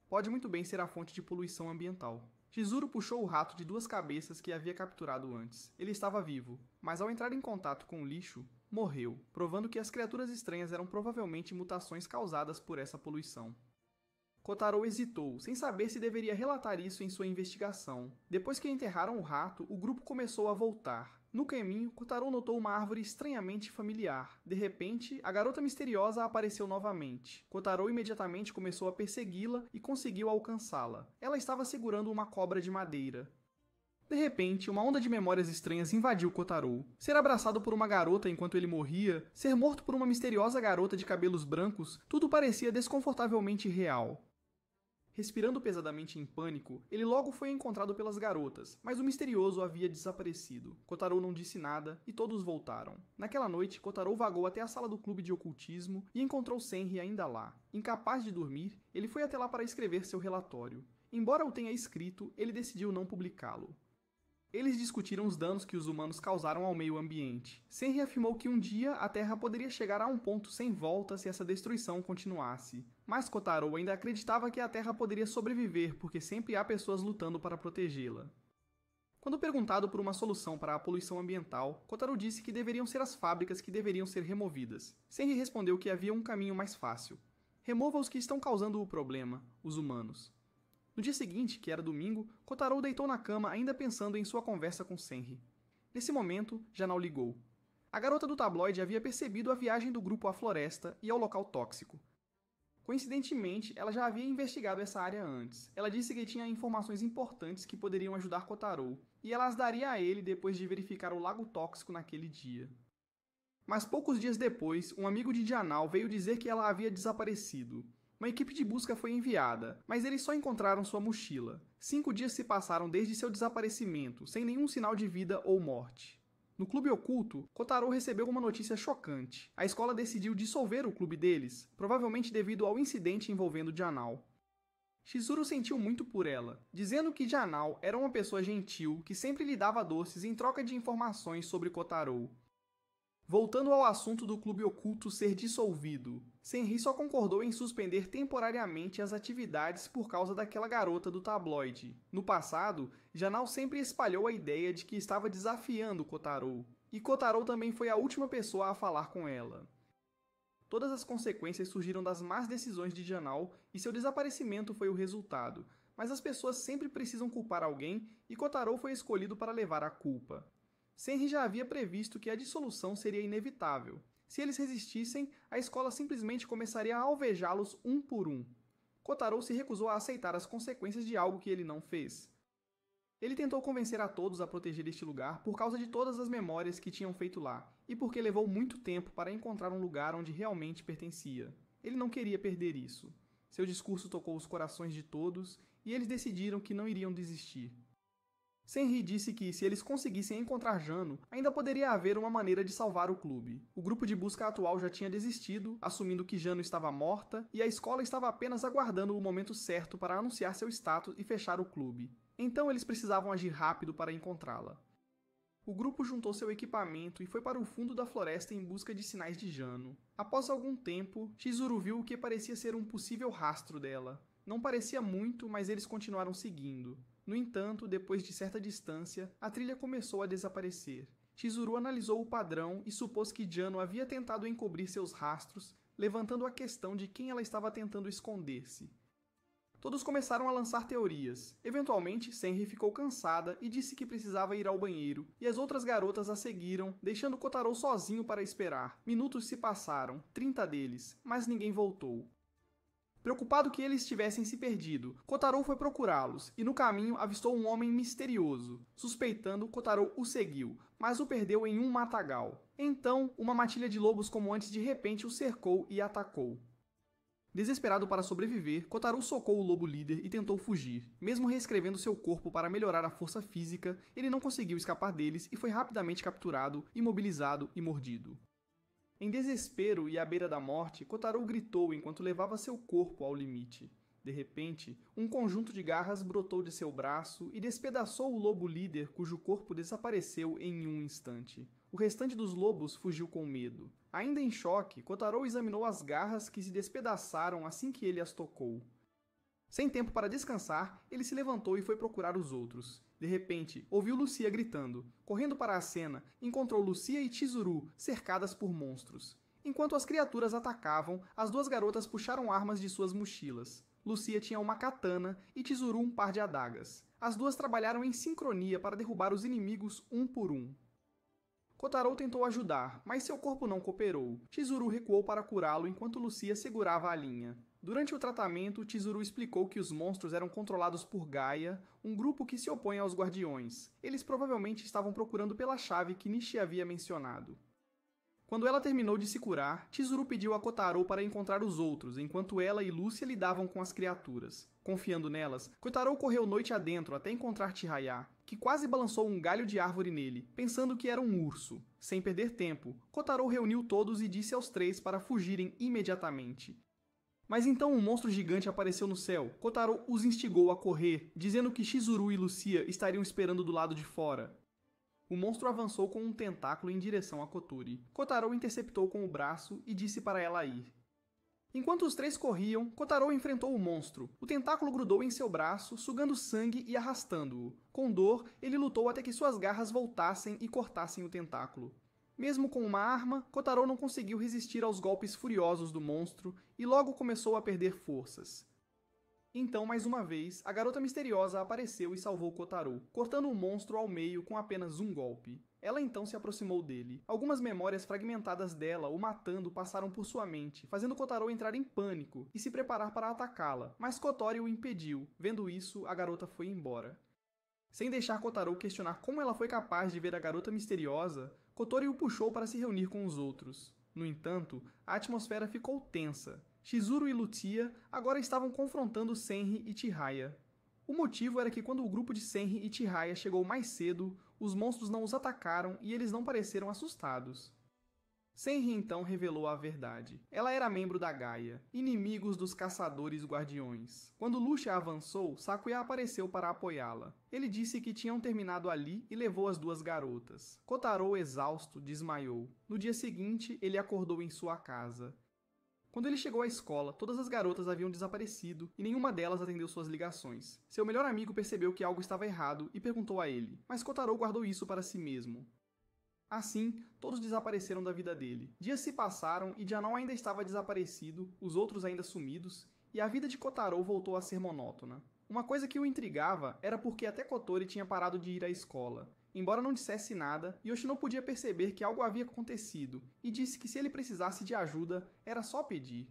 [SPEAKER 1] Pode muito bem ser a fonte de poluição ambiental. Chizuru puxou o rato de 2 cabeças que havia capturado antes. Ele estava vivo, mas ao entrar em contato com o lixo, morreu, provando que as criaturas estranhas eram provavelmente mutações causadas por essa poluição. Kotaro hesitou, sem saber se deveria relatar isso em sua investigação. Depois que enterraram o rato, o grupo começou a voltar. No caminho, Kotaro notou uma árvore estranhamente familiar. De repente, a garota misteriosa apareceu novamente. Kotaro imediatamente começou a persegui-la e conseguiu alcançá-la. Ela estava segurando uma cobra de madeira. De repente, uma onda de memórias estranhas invadiu Kotaro. Ser abraçado por uma garota enquanto ele morria, ser morto por uma misteriosa garota de cabelos brancos, tudo parecia desconfortavelmente real. Respirando pesadamente em pânico, ele logo foi encontrado pelas garotas, mas o misterioso havia desaparecido. Kotaro não disse nada e todos voltaram. Naquela noite, Kotaro vagou até a sala do clube de ocultismo e encontrou Senri ainda lá. Incapaz de dormir, ele foi até lá para escrever seu relatório. Embora o tenha escrito, ele decidiu não publicá-lo. Eles discutiram os danos que os humanos causaram ao meio ambiente. Senri afirmou que um dia a Terra poderia chegar a um ponto sem volta se essa destruição continuasse. Mas Kotaro ainda acreditava que a Terra poderia sobreviver porque sempre há pessoas lutando para protegê-la. Quando perguntado por uma solução para a poluição ambiental, Kotaro disse que deveriam ser as fábricas que deveriam ser removidas. Senri respondeu que havia um caminho mais fácil. Remova os que estão causando o problema, os humanos. No dia seguinte, que era domingo, Kotaro deitou na cama ainda pensando em sua conversa com Senri. Nesse momento, Janal ligou. A garota do tabloide havia percebido a viagem do grupo à floresta e ao local tóxico. Coincidentemente, ela já havia investigado essa área antes. Ela disse que tinha informações importantes que poderiam ajudar Kotaro, e ela as daria a ele depois de verificar o lago tóxico naquele dia. Mas poucos dias depois, um amigo de Janal veio dizer que ela havia desaparecido. Uma equipe de busca foi enviada, mas eles só encontraram sua mochila. 5 dias se passaram desde seu desaparecimento, sem nenhum sinal de vida ou morte. No clube oculto, Kotaro recebeu uma notícia chocante. A escola decidiu dissolver o clube deles, provavelmente devido ao incidente envolvendo Janal. Chizuru sentiu muito por ela, dizendo que Janal era uma pessoa gentil que sempre lhe dava doces em troca de informações sobre Kotaro. Voltando ao assunto do clube oculto ser dissolvido, Senri só concordou em suspender temporariamente as atividades por causa daquela garota do tabloide. No passado, Janal sempre espalhou a ideia de que estava desafiando Kotaro, e Kotaro também foi a última pessoa a falar com ela. Todas as consequências surgiram das más decisões de Janal e seu desaparecimento foi o resultado, mas as pessoas sempre precisam culpar alguém e Kotaro foi escolhido para levar a culpa. Senri já havia previsto que a dissolução seria inevitável. Se eles resistissem, a escola simplesmente começaria a alvejá-los um por um. Kotaro se recusou a aceitar as consequências de algo que ele não fez. Ele tentou convencer a todos a proteger este lugar por causa de todas as memórias que tinham feito lá, e porque levou muito tempo para encontrar um lugar onde realmente pertencia. Ele não queria perder isso. Seu discurso tocou os corações de todos, e eles decidiram que não iriam desistir. Senri disse que, se eles conseguissem encontrar Jano, ainda poderia haver uma maneira de salvar o clube. O grupo de busca atual já tinha desistido, assumindo que Jano estava morta, e a escola estava apenas aguardando o momento certo para anunciar seu status e fechar o clube. Então eles precisavam agir rápido para encontrá-la. O grupo juntou seu equipamento e foi para o fundo da floresta em busca de sinais de Jano. Após algum tempo, Chizuru viu o que parecia ser um possível rastro dela. Não parecia muito, mas eles continuaram seguindo. No entanto, depois de certa distância, a trilha começou a desaparecer. Chizuru analisou o padrão e supôs que Jano havia tentado encobrir seus rastros, levantando a questão de quem ela estava tentando esconder-se. Todos começaram a lançar teorias. Eventualmente, Senri ficou cansada e disse que precisava ir ao banheiro, e as outras garotas a seguiram, deixando Kotaro sozinho para esperar. Minutos se passaram, 30 deles, mas ninguém voltou. Preocupado que eles tivessem se perdido, Kotaro foi procurá-los e no caminho avistou um homem misterioso. Suspeitando, Kotaro o seguiu, mas o perdeu em um matagal. Então, uma matilha de lobos como antes de repente o cercou e atacou. Desesperado para sobreviver, Kotaro socou o lobo líder e tentou fugir. Mesmo reescrevendo seu corpo para melhorar a força física, ele não conseguiu escapar deles e foi rapidamente capturado, imobilizado e mordido. Em desespero e à beira da morte, Kotaro gritou enquanto levava seu corpo ao limite. De repente, um conjunto de garras brotou de seu braço e despedaçou o lobo líder, cujo corpo desapareceu em um instante. O restante dos lobos fugiu com medo. Ainda em choque, Kotaro examinou as garras que se despedaçaram assim que ele as tocou. Sem tempo para descansar, ele se levantou e foi procurar os outros. De repente, ouviu Lucia gritando. Correndo para a cena, encontrou Lucia e Chizuru cercadas por monstros. Enquanto as criaturas atacavam, as duas garotas puxaram armas de suas mochilas. Lucia tinha uma katana e Chizuru um par de adagas. As duas trabalharam em sincronia para derrubar os inimigos um por um. Kotaro tentou ajudar, mas seu corpo não cooperou. Chizuru recuou para curá-lo enquanto Lucia segurava a linha. Durante o tratamento, Chizuru explicou que os monstros eram controlados por Gaia, um grupo que se opõe aos Guardiões. Eles provavelmente estavam procurando pela chave que Nishi havia mencionado. Quando ela terminou de se curar, Chizuru pediu a Kotaro para encontrar os outros, enquanto ela e Lúcia lidavam com as criaturas. Confiando nelas, Kotaro correu noite adentro até encontrar Chihaya, que quase balançou um galho de árvore nele, pensando que era um urso. Sem perder tempo, Kotaro reuniu todos e disse aos três para fugirem imediatamente. Mas então um monstro gigante apareceu no céu. Kotaro os instigou a correr, dizendo que Chizuru e Lucia estariam esperando do lado de fora. O monstro avançou com um tentáculo em direção a Kotori. Kotaro interceptou com o braço e disse para ela ir. Enquanto os três corriam, Kotaro enfrentou o monstro. O tentáculo grudou em seu braço, sugando sangue e arrastando-o. Com dor, ele lutou até que suas garras voltassem e cortassem o tentáculo. Mesmo com uma arma, Kotaro não conseguiu resistir aos golpes furiosos do monstro e logo começou a perder forças. Então, mais uma vez, a garota misteriosa apareceu e salvou Kotaro, cortando o monstro ao meio com apenas um golpe. Ela então se aproximou dele. Algumas memórias fragmentadas dela o matando passaram por sua mente, fazendo Kotaro entrar em pânico e se preparar para atacá-la, mas Kotori o impediu. Vendo isso, a garota foi embora. Sem deixar Kotaro questionar como ela foi capaz de ver a garota misteriosa, Kotori o puxou para se reunir com os outros. No entanto, a atmosfera ficou tensa. Chizuru e Lucia agora estavam confrontando Senri e Chihaya. O motivo era que quando o grupo de Senri e Chihaya chegou mais cedo, os monstros não os atacaram e eles não pareceram assustados. Senri então revelou a verdade. Ela era membro da Gaia, inimigos dos caçadores guardiões. Quando Lucia avançou, Sakuya apareceu para apoiá-la. Ele disse que tinham terminado ali e levou as duas garotas. Kotaro, exausto, desmaiou. No dia seguinte, ele acordou em sua casa. Quando ele chegou à escola, todas as garotas haviam desaparecido e nenhuma delas atendeu suas ligações. Seu melhor amigo percebeu que algo estava errado e perguntou a ele, mas Kotaro guardou isso para si mesmo. Assim, todos desapareceram da vida dele. Dias se passaram e Janon ainda estava desaparecido, os outros ainda sumidos, e a vida de Kotaro voltou a ser monótona. Uma coisa que o intrigava era porque até Kotori tinha parado de ir à escola. Embora não dissesse nada, Yoshino podia perceber que algo havia acontecido e disse que se ele precisasse de ajuda, era só pedir.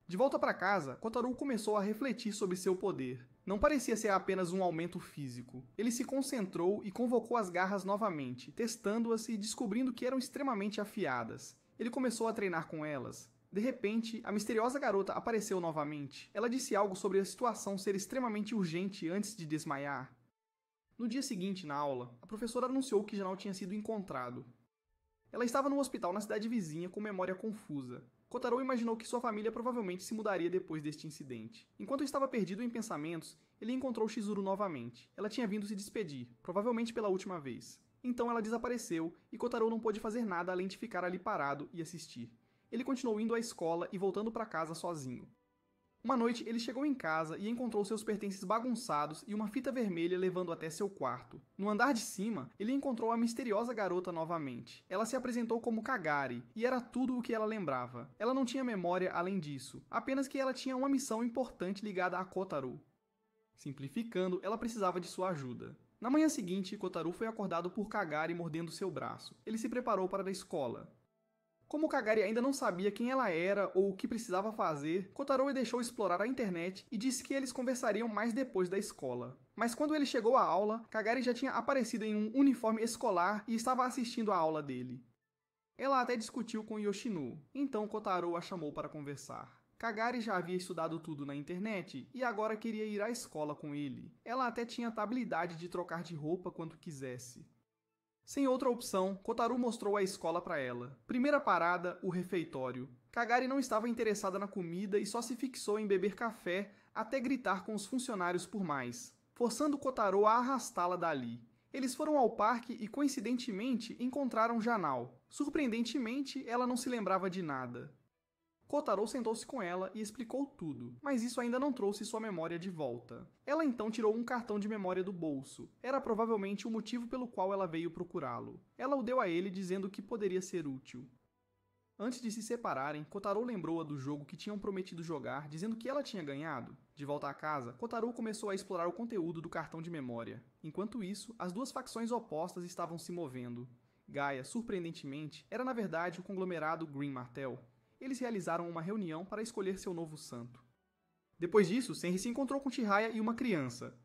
[SPEAKER 1] De volta para casa, Kotaro começou a refletir sobre seu poder. Não parecia ser apenas um aumento físico. Ele se concentrou e convocou as garras novamente, testando-as e descobrindo que eram extremamente afiadas. Ele começou a treinar com elas. De repente, a misteriosa garota apareceu novamente. Ela disse algo sobre a situação ser extremamente urgente antes de desmaiar. No dia seguinte, na aula, a professora anunciou que Janon tinha sido encontrado. Ela estava no hospital na cidade vizinha com memória confusa. Kotaro imaginou que sua família provavelmente se mudaria depois deste incidente. Enquanto estava perdido em pensamentos, ele encontrou Chizuru novamente. Ela tinha vindo se despedir, provavelmente pela última vez. Então ela desapareceu e Kotaro não pôde fazer nada além de ficar ali parado e assistir. Ele continuou indo à escola e voltando para casa sozinho. Uma noite, ele chegou em casa e encontrou seus pertences bagunçados e uma fita vermelha levando até seu quarto. No andar de cima, ele encontrou a misteriosa garota novamente. Ela se apresentou como Kagari, e era tudo o que ela lembrava. Ela não tinha memória além disso, apenas que ela tinha uma missão importante ligada a Kotaro. Simplificando, ela precisava de sua ajuda. Na manhã seguinte, Kotaro foi acordado por Kagari mordendo seu braço. Ele se preparou para a escola. Como Kagari ainda não sabia quem ela era ou o que precisava fazer, Kotaro o deixou explorar a internet e disse que eles conversariam mais depois da escola. Mas quando ele chegou à aula, Kagari já tinha aparecido em um uniforme escolar e estava assistindo à aula dele. Ela até discutiu com Yoshino, então Kotaro a chamou para conversar. Kagari já havia estudado tudo na internet e agora queria ir à escola com ele. Ela até tinha a habilidade de trocar de roupa quando quisesse. Sem outra opção, Kotaro mostrou a escola para ela. Primeira parada, o refeitório. Kagari não estava interessada na comida e só se fixou em beber café até gritar com os funcionários por mais, forçando Kotaro a arrastá-la dali. Eles foram ao parque e, coincidentemente, encontraram Janal. Surpreendentemente, ela não se lembrava de nada. Kotaro sentou-se com ela e explicou tudo, mas isso ainda não trouxe sua memória de volta. Ela então tirou um cartão de memória do bolso. Era provavelmente o motivo pelo qual ela veio procurá-lo. Ela o deu a ele dizendo que poderia ser útil. Antes de se separarem, Kotaro lembrou-a do jogo que tinham prometido jogar, dizendo que ela tinha ganhado. De volta à casa, Kotaro começou a explorar o conteúdo do cartão de memória. Enquanto isso, as duas facções opostas estavam se movendo. Gaia, surpreendentemente, era na verdade o conglomerado Green Martel. Eles realizaram uma reunião para escolher seu novo santo. Depois disso, Senri se encontrou com Chihaya e uma criança.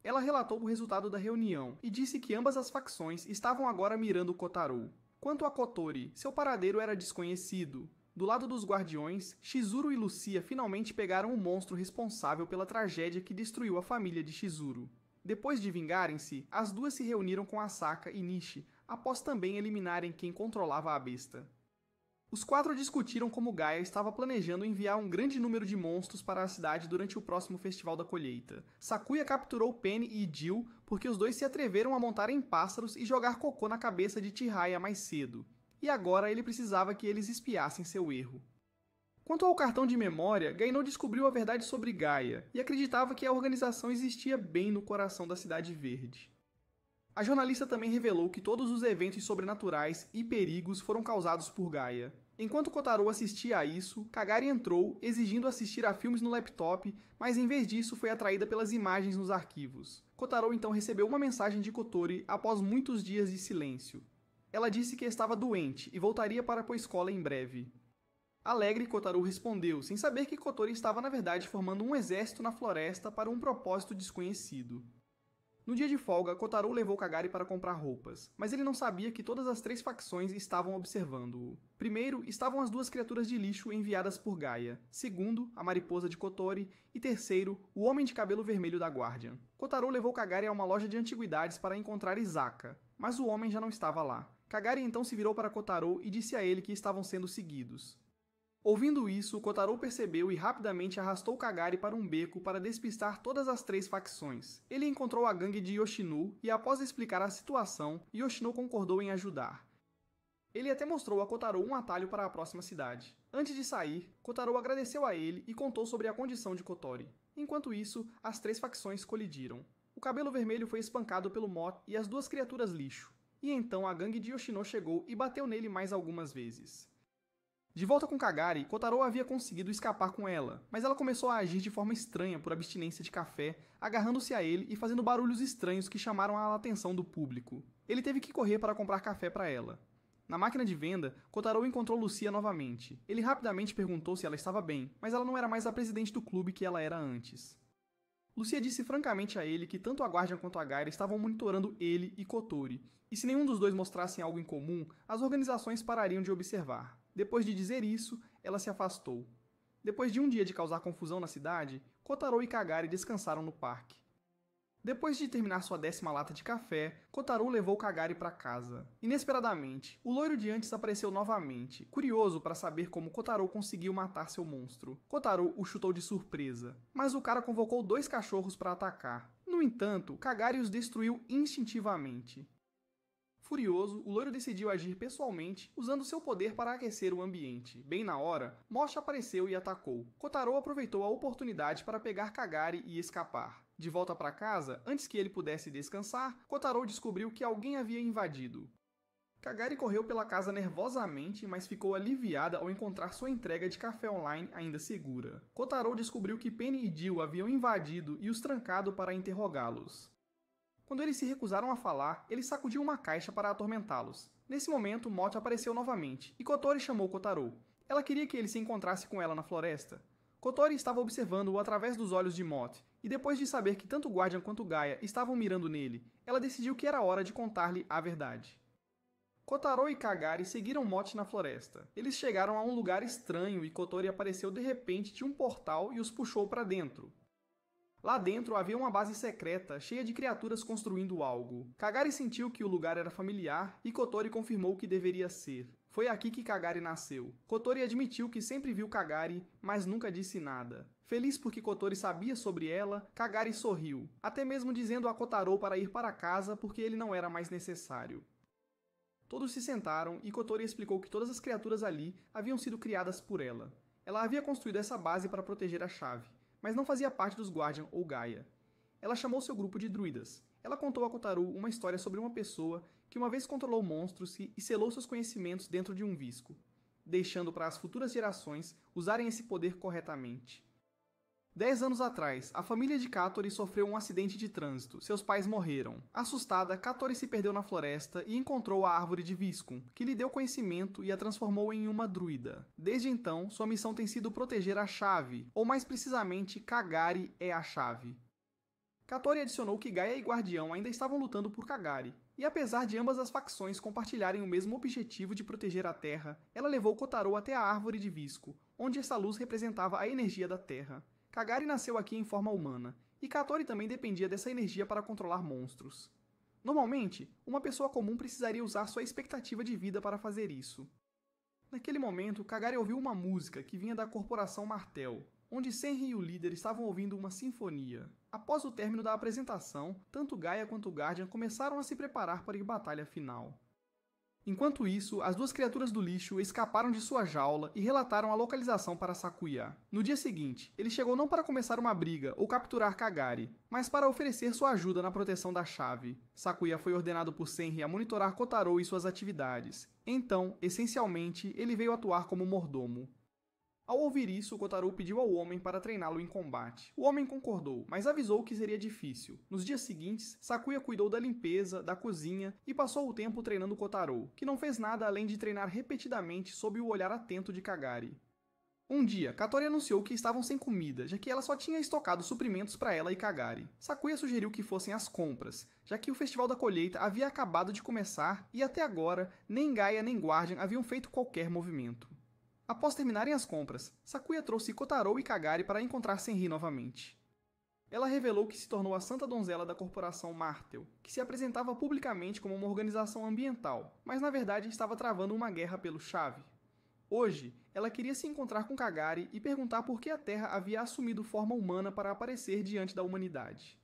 [SPEAKER 1] Ela relatou o resultado da reunião e disse que ambas as facções estavam agora mirando Kotaro. Quanto a Kotori, seu paradeiro era desconhecido. Do lado dos guardiões, Shizuru e Lucia finalmente pegaram o monstro responsável pela tragédia que destruiu a família de Shizuru. Depois de vingarem-se, as duas se reuniram com Asaka e Nishi, após também eliminarem quem controlava a besta. Os quatro discutiram como Gaia estava planejando enviar um grande número de monstros para a cidade durante o próximo Festival da Colheita. Sakuya capturou Penny e Jill porque os dois se atreveram a montar em pássaros e jogar cocô na cabeça de Chihaya mais cedo. E agora ele precisava que eles espiassem seu erro. Quanto ao cartão de memória, Gaino descobriu a verdade sobre Gaia e acreditava que a organização existia bem no coração da Cidade Verde. A jornalista também revelou que todos os eventos sobrenaturais e perigos foram causados por Gaia. Enquanto Kotaro assistia a isso, Kagari entrou, exigindo assistir a filmes no laptop, mas em vez disso foi atraída pelas imagens nos arquivos. Kotaro então recebeu uma mensagem de Kotori após muitos dias de silêncio. Ela disse que estava doente e voltaria para a escola em breve. Alegre, Kotaro respondeu, sem saber que Kotori estava na verdade formando um exército na floresta para um propósito desconhecido. No dia de folga, Kotaro levou Kagari para comprar roupas, mas ele não sabia que todas as três facções estavam observando-o. Primeiro, estavam as duas criaturas de lixo enviadas por Gaia. Segundo, a mariposa de Kotori. E terceiro, o homem de cabelo vermelho da Guardian. Kotaro levou Kagari a uma loja de antiguidades para encontrar Isaka, mas o homem já não estava lá. Kagari então se virou para Kotaro e disse a ele que estavam sendo seguidos. Ouvindo isso, Kotaro percebeu e rapidamente arrastou Kagari para um beco para despistar todas as três facções. Ele encontrou a gangue de Yoshino e, após explicar a situação, Yoshino concordou em ajudar. Ele até mostrou a Kotaro um atalho para a próxima cidade. Antes de sair, Kotaro agradeceu a ele e contou sobre a condição de Kotori. Enquanto isso, as três facções colidiram. O cabelo vermelho foi espancado pelo Mot e as duas criaturas lixo. E então a gangue de Yoshino chegou e bateu nele mais algumas vezes. De volta com Kagari, Kotaro havia conseguido escapar com ela, mas ela começou a agir de forma estranha por abstinência de café, agarrando-se a ele e fazendo barulhos estranhos que chamaram a atenção do público. Ele teve que correr para comprar café para ela. Na máquina de venda, Kotaro encontrou Lucia novamente. Ele rapidamente perguntou se ela estava bem, mas ela não era mais a presidente do clube que ela era antes. Lucia disse francamente a ele que tanto a Guardian quanto a Gaia estavam monitorando ele e Kotori, e se nenhum dos dois mostrassem algo em comum, as organizações parariam de observar. Depois de dizer isso, ela se afastou. Depois de um dia de causar confusão na cidade, Kotaro e Kagari descansaram no parque. Depois de terminar sua 10ª lata de café, Kotaro levou Kagari para casa. Inesperadamente, o loiro de antes apareceu novamente, curioso para saber como Kotaro conseguiu matar seu monstro. Kotaro o chutou de surpresa, mas o cara convocou 2 cachorros para atacar. No entanto, Kagari os destruiu instintivamente. Furioso, o loiro decidiu agir pessoalmente, usando seu poder para aquecer o ambiente. Bem na hora, Mochi apareceu e atacou. Kotaro aproveitou a oportunidade para pegar Kagari e escapar. De volta para casa, antes que ele pudesse descansar, Kotaro descobriu que alguém havia invadido. Kagari correu pela casa nervosamente, mas ficou aliviada ao encontrar sua entrega de café online ainda segura. Kotaro descobriu que Penny e Jill haviam invadido e os trancado para interrogá-los. Quando eles se recusaram a falar, ele sacudiu uma caixa para atormentá-los. Nesse momento, Mochi apareceu novamente, e Kotori chamou Kotaro. Ela queria que ele se encontrasse com ela na floresta. Kotori estava observando-o através dos olhos de Mochi, e depois de saber que tanto Guardian quanto Gaia estavam mirando nele, ela decidiu que era hora de contar-lhe a verdade. Kotaro e Kagari seguiram Mochi na floresta. Eles chegaram a um lugar estranho e Kotori apareceu de repente de um portal e os puxou para dentro. Lá dentro havia uma base secreta, cheia de criaturas construindo algo. Kagari sentiu que o lugar era familiar e Kotori confirmou que deveria ser. Foi aqui que Kagari nasceu. Kotori admitiu que sempre viu Kagari, mas nunca disse nada. Feliz porque Kotori sabia sobre ela, Kagari sorriu, até mesmo dizendo a Kotaro para ir para casa porque ele não era mais necessário. Todos se sentaram e Kotori explicou que todas as criaturas ali haviam sido criadas por ela. Ela havia construído essa base para proteger a chave, mas não fazia parte dos Guardian ou Gaia. Ela chamou seu grupo de druidas. Ela contou a Kotaro uma história sobre uma pessoa que uma vez controlou monstros e selou seus conhecimentos dentro de um visco, deixando para as futuras gerações usarem esse poder corretamente. 10 anos atrás, a família de Katori sofreu um acidente de trânsito. Seus pais morreram. Assustada, Katori se perdeu na floresta e encontrou a árvore de Viscum, que lhe deu conhecimento e a transformou em uma druida. Desde então, sua missão tem sido proteger a chave, ou mais precisamente, Kagari é a chave. Katori adicionou que Gaia e Guardião ainda estavam lutando por Kagari, e apesar de ambas as facções compartilharem o mesmo objetivo de proteger a Terra, ela levou Kotaro até a árvore de Visco, onde essa luz representava a energia da Terra. Kagari nasceu aqui em forma humana, e Katori também dependia dessa energia para controlar monstros. Normalmente, uma pessoa comum precisaria usar sua expectativa de vida para fazer isso. Naquele momento, Kagari ouviu uma música que vinha da Corporação Martel, onde Senri e o líder estavam ouvindo uma sinfonia. Após o término da apresentação, tanto Gaia quanto Guardian começaram a se preparar para a batalha final. Enquanto isso, as duas criaturas do lixo escaparam de sua jaula e relataram a localização para Sakuya. No dia seguinte, ele chegou não para começar uma briga ou capturar Kagari, mas para oferecer sua ajuda na proteção da chave. Sakuya foi ordenado por Senri a monitorar Kotaro e suas atividades. Então, essencialmente, ele veio atuar como mordomo. Ao ouvir isso, Kotaro pediu ao homem para treiná-lo em combate. O homem concordou, mas avisou que seria difícil. Nos dias seguintes, Sakuya cuidou da limpeza, da cozinha e passou o tempo treinando Kotaro, que não fez nada além de treinar repetidamente sob o olhar atento de Kagari. Um dia, Katori anunciou que estavam sem comida, já que ela só tinha estocado suprimentos para ela e Kagari. Sakuya sugeriu que fossem às compras, já que o Festival da Colheita havia acabado de começar e até agora, nem Gaia nem Guardian haviam feito qualquer movimento. Após terminarem as compras, Sakuya trouxe Kotaro e Kagari para encontrar Senri novamente. Ela revelou que se tornou a Santa Donzela da Corporação Martel, que se apresentava publicamente como uma organização ambiental, mas na verdade estava travando uma guerra pelo Chave. Hoje, ela queria se encontrar com Kagari e perguntar por que a Terra havia assumido forma humana para aparecer diante da humanidade.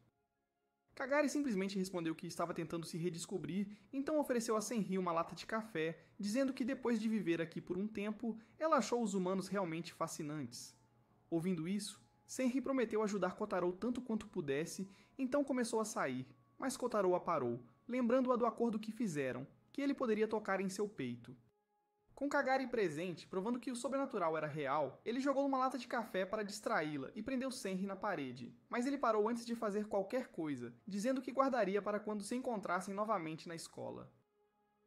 [SPEAKER 1] Kagari simplesmente respondeu que estava tentando se redescobrir, então ofereceu a Senri uma lata de café, dizendo que depois de viver aqui por um tempo, ela achou os humanos realmente fascinantes. Ouvindo isso, Senri prometeu ajudar Kotaro tanto quanto pudesse, então começou a sair, mas Kotaro a parou, lembrando-a do acordo que fizeram, que ele poderia tocar em seu peito. Com Kagari presente, provando que o sobrenatural era real, ele jogou uma lata de café para distraí-la e prendeu Senri na parede. Mas ele parou antes de fazer qualquer coisa, dizendo que guardaria para quando se encontrassem novamente na escola.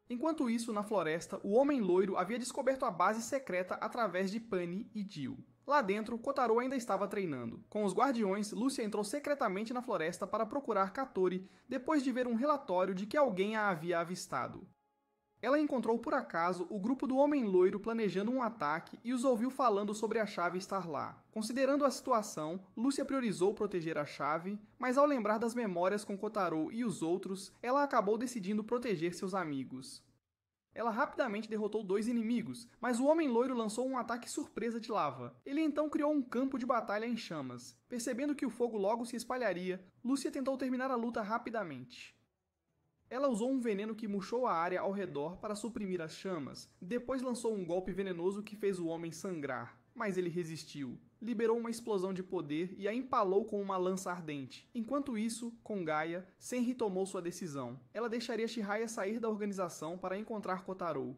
[SPEAKER 1] Enquanto isso, na floresta, o Homem Loiro havia descoberto a base secreta através de Penny e Jill. Lá dentro, Kotaro ainda estava treinando. Com os guardiões, Lúcia entrou secretamente na floresta para procurar Katori depois de ver um relatório de que alguém a havia avistado. Ela encontrou por acaso o grupo do Homem Loiro planejando um ataque e os ouviu falando sobre a chave estar lá. Considerando a situação, Lúcia priorizou proteger a chave, mas ao lembrar das memórias com Kotaro e os outros, ela acabou decidindo proteger seus amigos. Ela rapidamente derrotou 2 inimigos, mas o Homem Loiro lançou um ataque surpresa de lava. Ele então criou um campo de batalha em chamas. Percebendo que o fogo logo se espalharia, Lúcia tentou terminar a luta rapidamente. Ela usou um veneno que murchou a área ao redor para suprimir as chamas, depois lançou um golpe venenoso que fez o homem sangrar, mas ele resistiu. Liberou uma explosão de poder e a empalou com uma lança ardente. Enquanto isso, com Gaia, Senri tomou sua decisão. Ela deixaria Chihaya sair da organização para encontrar Kotaro.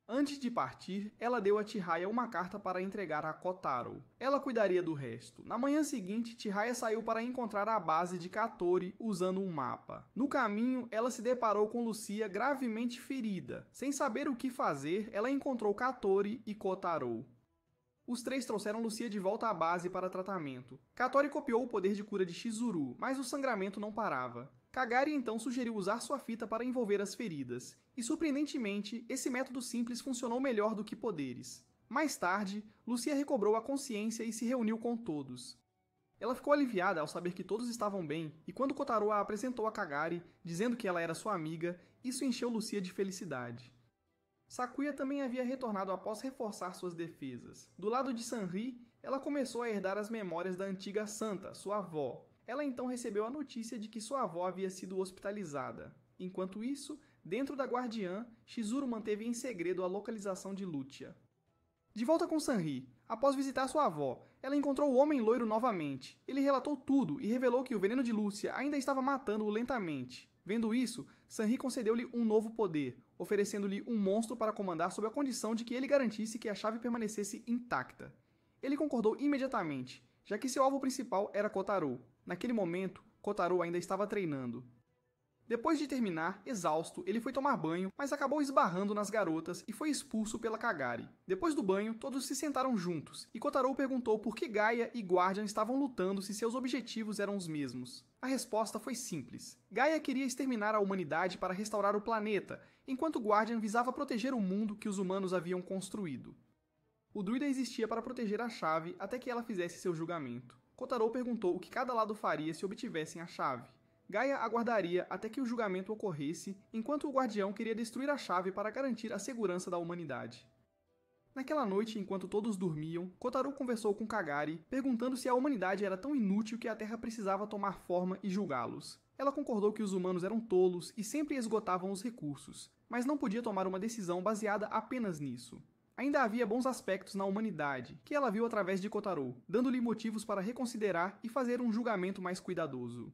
[SPEAKER 1] Antes de partir, ela deu a Chihaya uma carta para entregar a Kotaro. Ela cuidaria do resto. Na manhã seguinte, Chihaya saiu para encontrar a base de Katori usando um mapa. No caminho, ela se deparou com Lucia gravemente ferida. Sem saber o que fazer, ela encontrou Katori e Kotaro. Os três trouxeram Lucia de volta à base para tratamento. Katori copiou o poder de cura de Chizuru, mas o sangramento não parava. Kagari então sugeriu usar sua fita para envolver as feridas, e surpreendentemente, esse método simples funcionou melhor do que poderes. Mais tarde, Lucia recobrou a consciência e se reuniu com todos. Ela ficou aliviada ao saber que todos estavam bem, e quando Kotaro a apresentou a Kagari, dizendo que ela era sua amiga, isso encheu Lucia de felicidade. Sakuya também havia retornado após reforçar suas defesas. Do lado de Sanri, ela começou a herdar as memórias da antiga Santa, sua avó. Ela então recebeu a notícia de que sua avó havia sido hospitalizada. Enquanto isso, dentro da Guardiã, Chizuru manteve em segredo a localização de Lucia. De volta com Sanri, após visitar sua avó, ela encontrou o Homem Loiro novamente. Ele relatou tudo e revelou que o veneno de Lucia ainda estava matando-o lentamente. Vendo isso, Sanri concedeu-lhe um novo poder, oferecendo-lhe um monstro para comandar sob a condição de que ele garantisse que a chave permanecesse intacta. Ele concordou imediatamente, já que seu alvo principal era Kotaro. Naquele momento, Kotaro ainda estava treinando. Depois de terminar, exausto, ele foi tomar banho, mas acabou esbarrando nas garotas e foi expulso pela Kagari. Depois do banho, todos se sentaram juntos, e Kotaro perguntou por que Gaia e Guardian estavam lutando se seus objetivos eram os mesmos. A resposta foi simples. Gaia queria exterminar a humanidade para restaurar o planeta, enquanto Guardian visava proteger o mundo que os humanos haviam construído. O druida existia para proteger a chave até que ela fizesse seu julgamento. Kotaro perguntou o que cada lado faria se obtivessem a chave. Gaia aguardaria até que o julgamento ocorresse, enquanto o guardião queria destruir a chave para garantir a segurança da humanidade. Naquela noite, enquanto todos dormiam, Kotaro conversou com Kagari, perguntando se a humanidade era tão inútil que a Terra precisava tomar forma e julgá-los. Ela concordou que os humanos eram tolos e sempre esgotavam os recursos, mas não podia tomar uma decisão baseada apenas nisso. Ainda havia bons aspectos na humanidade, que ela viu através de Kotaro, dando-lhe motivos para reconsiderar e fazer um julgamento mais cuidadoso.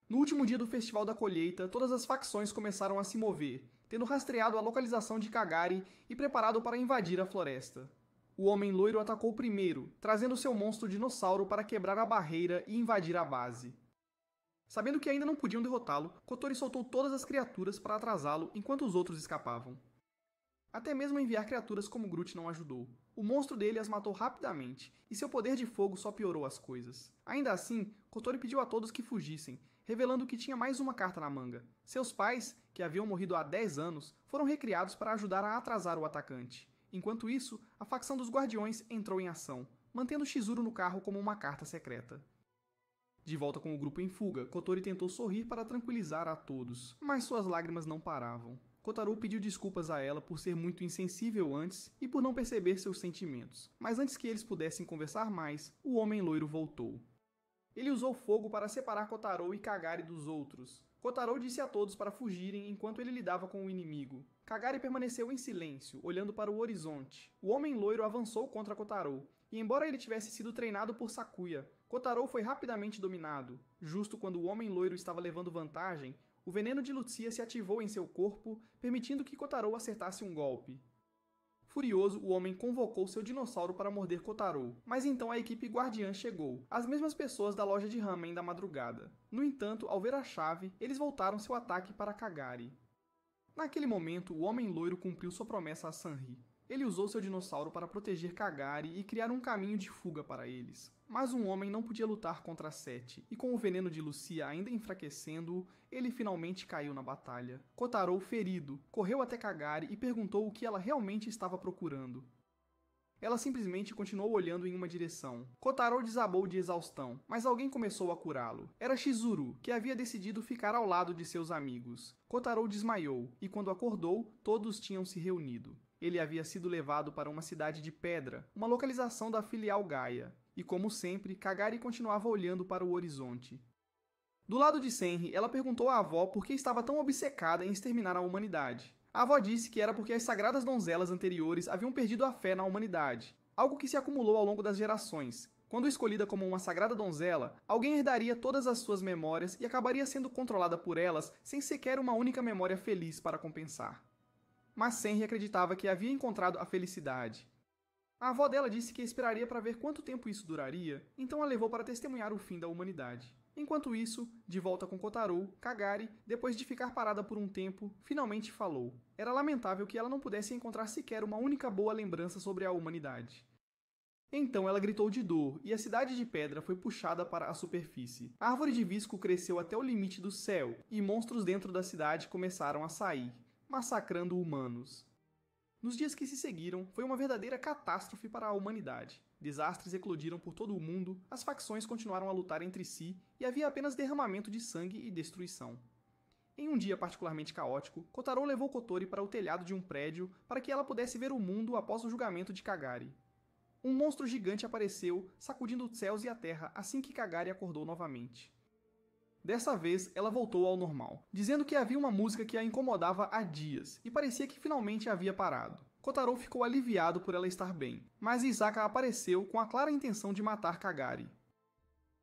[SPEAKER 1] No último dia do Festival da Colheita, todas as facções começaram a se mover, tendo rastreado a localização de Kagari e preparado para invadir a floresta. O Homem Loiro atacou primeiro, trazendo seu monstro dinossauro para quebrar a barreira e invadir a base. Sabendo que ainda não podiam derrotá-lo, Kotori soltou todas as criaturas para atrasá-lo enquanto os outros escapavam. Até mesmo enviar criaturas como Groot não ajudou. O monstro dele as matou rapidamente, e seu poder de fogo só piorou as coisas. Ainda assim, Kotori pediu a todos que fugissem, revelando que tinha mais uma carta na manga. Seus pais, que haviam morrido há 10 anos, foram recriados para ajudar a atrasar o atacante. Enquanto isso, a facção dos Guardiões entrou em ação, mantendo Chizuru no carro como uma carta secreta. De volta com o grupo em fuga, Kotori tentou sorrir para tranquilizar a todos, mas suas lágrimas não paravam. Kotaro pediu desculpas a ela por ser muito insensível antes e por não perceber seus sentimentos, mas antes que eles pudessem conversar mais, o Homem Loiro voltou. Ele usou fogo para separar Kotaro e Kagari dos outros. Kotaro disse a todos para fugirem enquanto ele lidava com o inimigo. Kagari permaneceu em silêncio, olhando para o horizonte. O Homem Loiro avançou contra Kotaro, e embora ele tivesse sido treinado por Sakuya, Kotaro foi rapidamente dominado. Justo quando o Homem Loiro estava levando vantagem, o veneno de Lucia se ativou em seu corpo, permitindo que Kotaro acertasse um golpe. Furioso, o homem convocou seu dinossauro para morder Kotaro, mas então a equipe guardiã chegou, as mesmas pessoas da loja de ramen da madrugada. No entanto, ao ver a chave, eles voltaram seu ataque para Kagari. Naquele momento, o Homem Loiro cumpriu sua promessa a Sanri. Ele usou seu dinossauro para proteger Kagari e criar um caminho de fuga para eles. Mas um homem não podia lutar contra Sete, e com o veneno de Lucia ainda enfraquecendo-o, ele finalmente caiu na batalha. Kotaro, ferido, correu até Kagari e perguntou o que ela realmente estava procurando. Ela simplesmente continuou olhando em uma direção. Kotaro desabou de exaustão, mas alguém começou a curá-lo. Era Chizuru, que havia decidido ficar ao lado de seus amigos. Kotaro desmaiou, e quando acordou, todos tinham se reunido. Ele havia sido levado para uma cidade de pedra, uma localização da filial Gaia. E como sempre, Kagari continuava olhando para o horizonte. Do lado de Senri, ela perguntou à avó por que estava tão obcecada em exterminar a humanidade. A avó disse que era porque as sagradas donzelas anteriores haviam perdido a fé na humanidade, algo que se acumulou ao longo das gerações. Quando escolhida como uma sagrada donzela, alguém herdaria todas as suas memórias e acabaria sendo controlada por elas sem sequer uma única memória feliz para compensar. Mas Senri acreditava que havia encontrado a felicidade. A avó dela disse que esperaria para ver quanto tempo isso duraria, então a levou para testemunhar o fim da humanidade. Enquanto isso, de volta com Kotaro, Kagari, depois de ficar parada por um tempo, finalmente falou. Era lamentável que ela não pudesse encontrar sequer uma única boa lembrança sobre a humanidade. Então ela gritou de dor, e a cidade de pedra foi puxada para a superfície. A árvore de visco cresceu até o limite do céu, e monstros dentro da cidade começaram a sair, massacrando humanos. Nos dias que se seguiram, foi uma verdadeira catástrofe para a humanidade. Desastres eclodiram por todo o mundo, as facções continuaram a lutar entre si e havia apenas derramamento de sangue e destruição. Em um dia particularmente caótico, Kotaro levou Kotori para o telhado de um prédio para que ela pudesse ver o mundo após o julgamento de Kagari. Um monstro gigante apareceu, sacudindo os céus e a terra assim que Kagari acordou novamente. Dessa vez, ela voltou ao normal, dizendo que havia uma música que a incomodava há dias e parecia que finalmente havia parado. Kotaro ficou aliviado por ela estar bem, mas Isaka apareceu com a clara intenção de matar Kagari.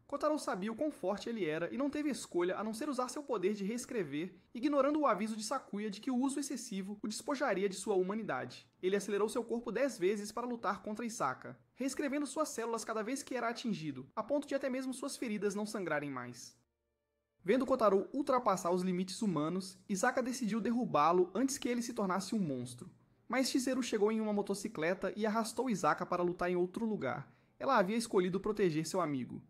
[SPEAKER 1] Kotaro sabia o quão forte ele era e não teve escolha a não ser usar seu poder de reescrever, ignorando o aviso de Sakuya de que o uso excessivo o despojaria de sua humanidade. Ele acelerou seu corpo 10 vezes para lutar contra Isaka, reescrevendo suas células cada vez que era atingido, a ponto de até mesmo suas feridas não sangrarem mais. Vendo Kotaro ultrapassar os limites humanos, Isaka decidiu derrubá-lo antes que ele se tornasse um monstro. Mas Chizuru chegou em uma motocicleta e arrastou Isaka para lutar em outro lugar. Ela havia escolhido proteger seu amigo.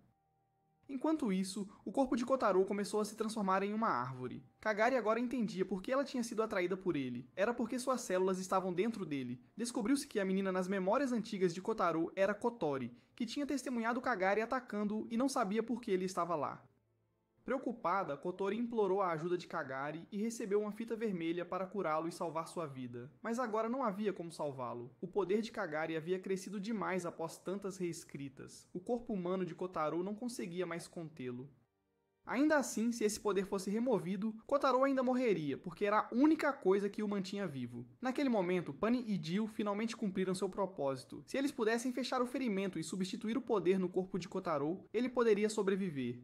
[SPEAKER 1] Enquanto isso, o corpo de Kotaro começou a se transformar em uma árvore. Kagari agora entendia por que ela tinha sido atraída por ele. Era porque suas células estavam dentro dele. Descobriu-se que a menina nas memórias antigas de Kotaro era Kotori, que tinha testemunhado Kagari atacando-o e não sabia por que ele estava lá. Preocupada, Kotori implorou a ajuda de Kagari e recebeu uma fita vermelha para curá-lo e salvar sua vida. Mas agora não havia como salvá-lo. O poder de Kagari havia crescido demais após tantas reescritas. O corpo humano de Kotaro não conseguia mais contê-lo. Ainda assim, se esse poder fosse removido, Kotaro ainda morreria, porque era a única coisa que o mantinha vivo. Naquele momento, Pani e Jill finalmente cumpriram seu propósito. Se eles pudessem fechar o ferimento e substituir o poder no corpo de Kotaro, ele poderia sobreviver.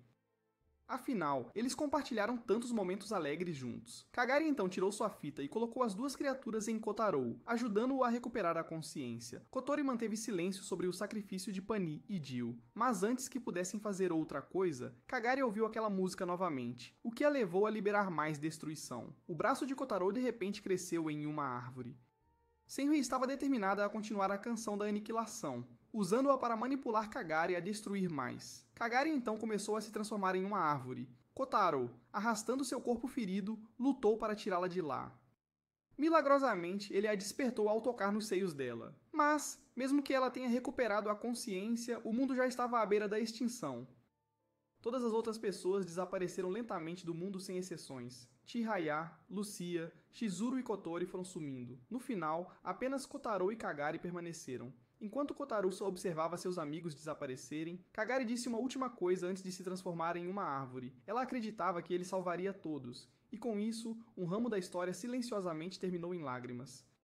[SPEAKER 1] Afinal, eles compartilharam tantos momentos alegres juntos. Kagari então tirou sua fita e colocou as duas criaturas em Kotaro, ajudando-o a recuperar a consciência. Kotori manteve silêncio sobre o sacrifício de Pani e Jill. Mas antes que pudessem fazer outra coisa, Kagari ouviu aquela música novamente, o que a levou a liberar mais destruição. O braço de Kotaro de repente cresceu em uma árvore. Senri estava determinada a continuar a canção da aniquilação, usando-a para manipular Kagari a destruir mais. Kagari então começou a se transformar em uma árvore. Kotaro, arrastando seu corpo ferido, lutou para tirá-la de lá. Milagrosamente, ele a despertou ao tocar nos seios dela. Mas, mesmo que ela tenha recuperado a consciência, o mundo já estava à beira da extinção. Todas as outras pessoas desapareceram lentamente do mundo sem exceções. Chihaya, Lucia, Chizuru e Kotori foram sumindo. No final, apenas Kotaro e Kagari permaneceram. Enquanto Kotaro só observava seus amigos desaparecerem, Kagari disse uma última coisa antes de se transformar em uma árvore. Ela acreditava que ele salvaria todos, e com isso, um ramo da história silenciosamente terminou em lágrimas.